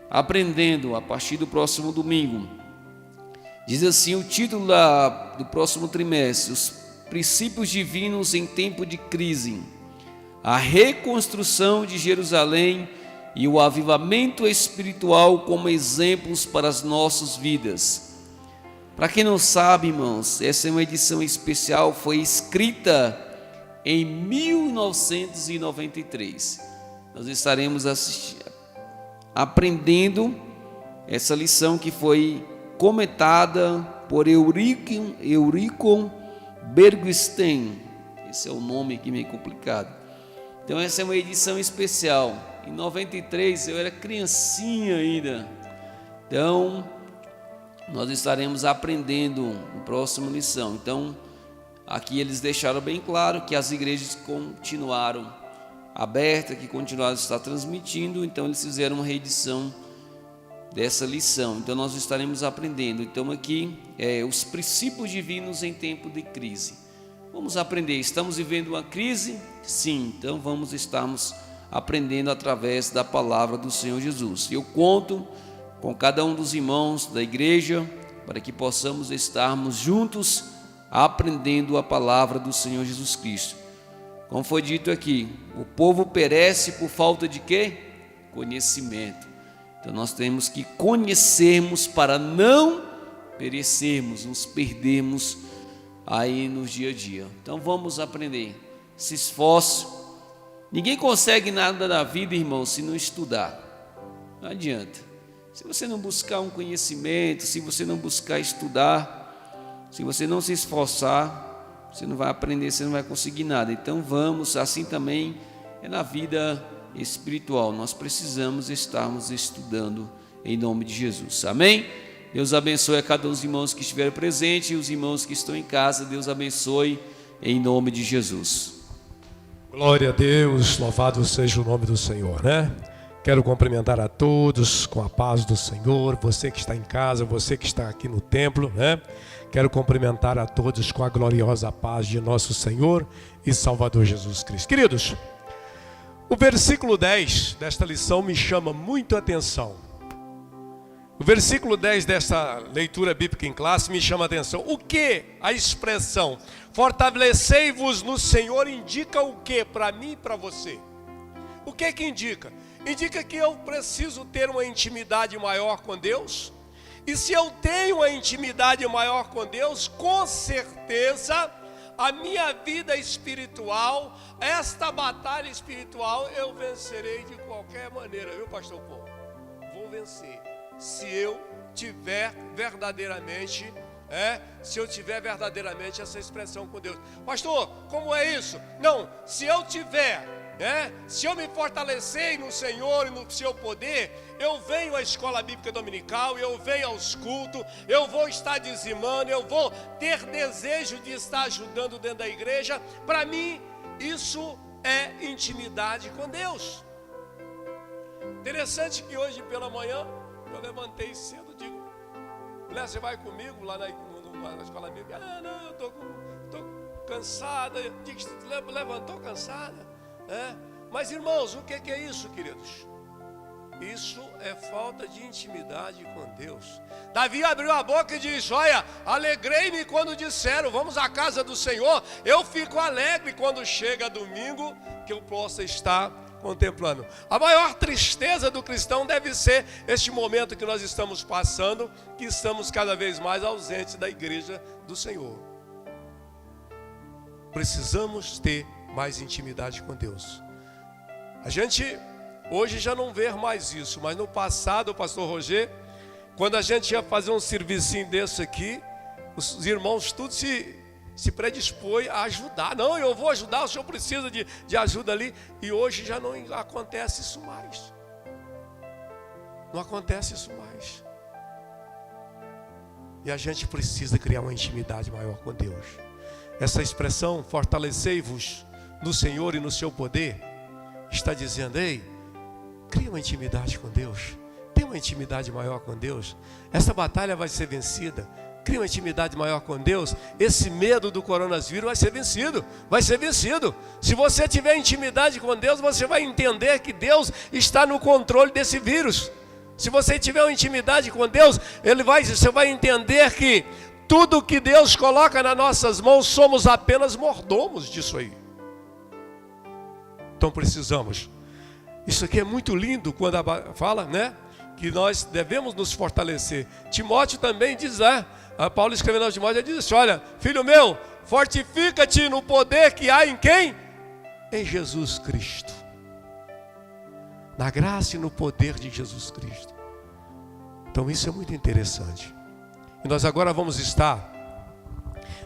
aprendendo a partir do próximo domingo. Diz assim o título do próximo trimestre: os princípios divinos em tempo de crise, a reconstrução de Jerusalém e o avivamento espiritual como exemplos para as nossas vidas. Para quem não sabe, irmãos, essa é uma edição especial, foi escrita em 1993. Nós estaremos aprendendo essa lição que foi comentada por Eurico Bergstein. Esse é o nome aqui meio complicado. Então essa é uma edição especial. Em 93 eu era criancinha ainda. Então nós estaremos aprendendo na próxima lição. Então aqui eles deixaram bem claro que as igrejas continuaram abertas, que continuaram a estar transmitindo. Então eles fizeram uma reedição dessa lição. Então nós estaremos aprendendo. Então aqui os princípios divinos em tempo de crise. Vamos aprender. Estamos vivendo uma crise? Sim. Então vamos estarmos aprendendo através da palavra do Senhor Jesus. Eu conto com cada um dos irmãos da igreja para que possamos estarmos juntos aprendendo a palavra do Senhor Jesus Cristo. Como foi dito aqui, o povo perece por falta de quê? Conhecimento. Então nós temos que conhecermos para não perecermos, nos perdermos aí no dia a dia. Então vamos aprender, se esforce. Ninguém consegue nada na vida, irmão, se não estudar. Não adianta. Se você não buscar um conhecimento, se você não buscar estudar, se você não se esforçar, você não vai aprender, você não vai conseguir nada. Então vamos, assim também é na vida espiritual. Nós precisamos estarmos estudando em nome de Jesus. Amém? Deus abençoe a cada um dos irmãos que estiveram presentes e os irmãos que estão em casa. Deus abençoe em nome de Jesus. Glória a Deus, louvado seja o nome do Senhor, né? Quero cumprimentar a todos com a paz do Senhor, você que está em casa, você que está aqui no templo, né? Quero cumprimentar a todos com a gloriosa paz de nosso Senhor e Salvador Jesus Cristo. Queridos, O versículo 10 desta lição me chama muito a atenção. O versículo 10 desta leitura bíblica em classe me chama a atenção. O que a expressão fortalecei-vos no Senhor indica o que para mim e para você? O que indica? Indica que eu preciso ter uma intimidade maior com Deus. E se eu tenho uma intimidade maior com Deus, com certeza a minha vida espiritual, esta batalha espiritual, eu vencerei de qualquer maneira, viu, pastor Paulo? Vou vencer. Se eu tiver verdadeiramente, essa expressão com Deus. Pastor, como é isso? Não, se eu tiver, se eu me fortalecer no Senhor e no seu poder, eu venho à escola bíblica dominical, eu venho aos cultos, eu vou estar dizimando, eu vou ter desejo de estar ajudando dentro da igreja. Para mim, isso é intimidade com Deus. Interessante que hoje pela manhã, eu levantei cedo, digo, mulher, você vai comigo lá na escola bíblica? Ah, não, eu estou cansada. Digo, levantou cansada? Mas irmãos, o que é isso, queridos? Isso é falta de intimidade com Deus. Davi abriu a boca e disse, olha, alegrei-me quando disseram, vamos à casa do Senhor. Eu fico alegre quando chega domingo, que eu possa estar contemplando. A maior tristeza do cristão deve ser este momento que nós estamos passando, que estamos cada vez mais ausentes da igreja do Senhor. Precisamos ter mais intimidade com Deus. A gente hoje já não vê mais isso, mas no passado, o pastor Roger, quando a gente ia fazer um servicinho desse aqui, os irmãos tudo se predispõe a ajudar. Não, eu vou ajudar, o senhor precisa de ajuda ali. E hoje já não acontece isso mais. Não acontece isso mais. E a gente precisa criar uma intimidade maior com Deus. Essa expressão, fortalecei-vos no Senhor e no seu poder, está dizendo, ei, cria uma intimidade com Deus. Tem uma intimidade maior com Deus. Essa batalha vai ser vencida. Cria uma intimidade maior com Deus. Esse medo do coronavírus vai ser vencido. Vai ser vencido. Se você tiver intimidade com Deus, você vai entender que Deus está no controle desse vírus. Se você tiver uma intimidade com Deus, você vai entender que tudo que Deus coloca nas nossas mãos, somos apenas mordomos disso aí. Então precisamos. Isso aqui é muito lindo quando fala, né? Que nós devemos nos fortalecer. Timóteo também diz, Paulo escrevendo aos Timóteo, ele diz assim, olha, filho meu, fortifica-te no poder que há em quem? Em Jesus Cristo. Na graça e no poder de Jesus Cristo. Então isso é muito interessante. E nós agora vamos estar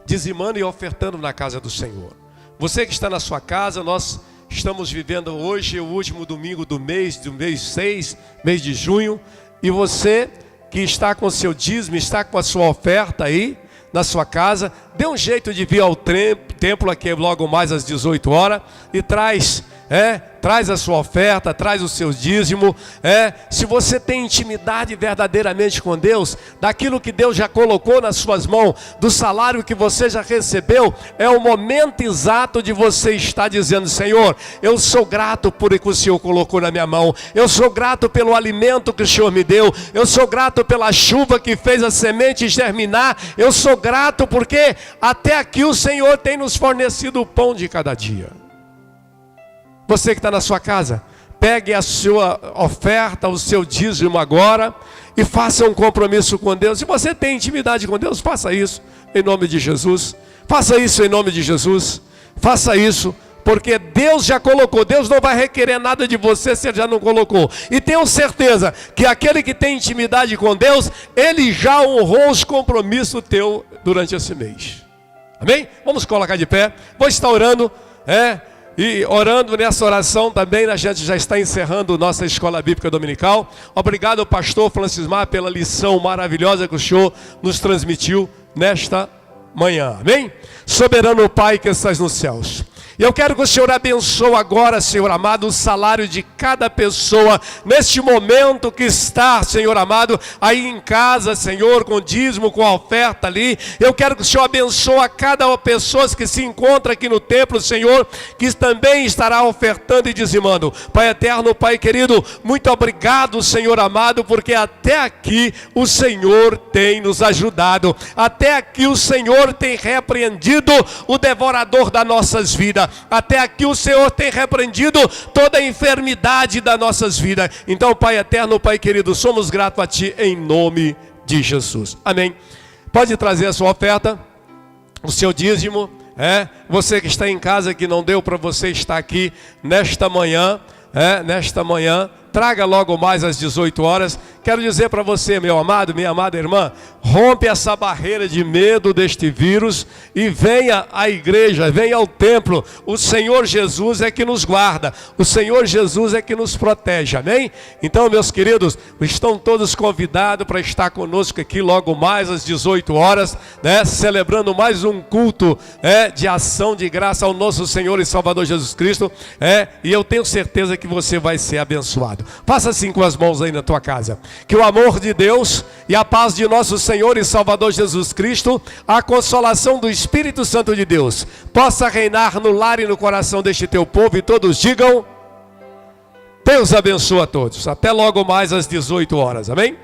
dizimando e ofertando na casa do Senhor. Você que está na sua casa, nós estamos vivendo hoje o último domingo do mês 6, mês de junho. E você que está com seu dízimo, está com a sua oferta aí na sua casa, dê um jeito de vir ao templo aqui logo mais às 18 horas e traz a sua oferta, traz o seu dízimo. Se você tem intimidade verdadeiramente com Deus, daquilo que Deus já colocou nas suas mãos, do salário que você já recebeu, é o momento exato de você estar dizendo, Senhor, eu sou grato por o que o Senhor colocou na minha mão, eu sou grato pelo alimento que o Senhor me deu, eu sou grato pela chuva que fez a semente germinar, eu sou grato porque até aqui o Senhor tem nos fornecido o pão de cada dia. Você que está na sua casa, pegue a sua oferta, o seu dízimo agora e faça um compromisso com Deus. Se você tem intimidade com Deus, faça isso em nome de Jesus. Faça isso em nome de Jesus. Faça isso, porque Deus já colocou. Deus não vai requerer nada de você se Ele já não colocou. E tenho certeza que aquele que tem intimidade com Deus, Ele já honrou os compromissos teus durante esse mês. Amém? Vamos colocar de pé. Vou estar orando, E orando nessa oração também, a gente já está encerrando nossa escola bíblica dominical. Obrigado, pastor Francismar, pela lição maravilhosa que o senhor nos transmitiu nesta manhã. Amém? Soberano Pai que estás nos céus, E eu quero que o Senhor abençoe agora, Senhor amado, o salário de cada pessoa, neste momento que está, Senhor amado, aí em casa, Senhor, com dízimo, com a oferta ali. Eu quero que o Senhor abençoe a cada pessoa que se encontra aqui no templo, Senhor, que também estará ofertando e dizimando. Pai eterno, Pai querido, muito obrigado, Senhor amado, porque até aqui o Senhor tem nos ajudado. Até aqui o Senhor tem repreendido o devorador das nossas vidas. Até aqui o Senhor tem repreendido toda a enfermidade das nossas vidas. Então, Pai eterno, Pai querido, somos gratos a Ti em nome de Jesus. Amém. Pode trazer a sua oferta, o seu dízimo. Você que está em casa, que não deu para você estar aqui nesta manhã, traga logo mais às 18 horas. Quero dizer para você, meu amado, minha amada irmã, rompe essa barreira de medo deste vírus e venha à igreja, venha ao templo. O Senhor Jesus é que nos guarda, o Senhor Jesus é que nos protege, amém? Então, meus queridos, estão todos convidados para estar conosco aqui logo mais às 18 horas, celebrando mais um culto de ação de graça ao nosso Senhor e Salvador Jesus Cristo, e eu tenho certeza que você vai ser abençoado. Faça assim com as mãos aí na tua casa. Que o amor de Deus e a paz de nosso Senhor e Salvador Jesus Cristo, a consolação do Espírito Santo de Deus, possa reinar no lar e no coração deste teu povo, e todos digam: Deus abençoe a todos. Até logo mais às 18 horas, amém?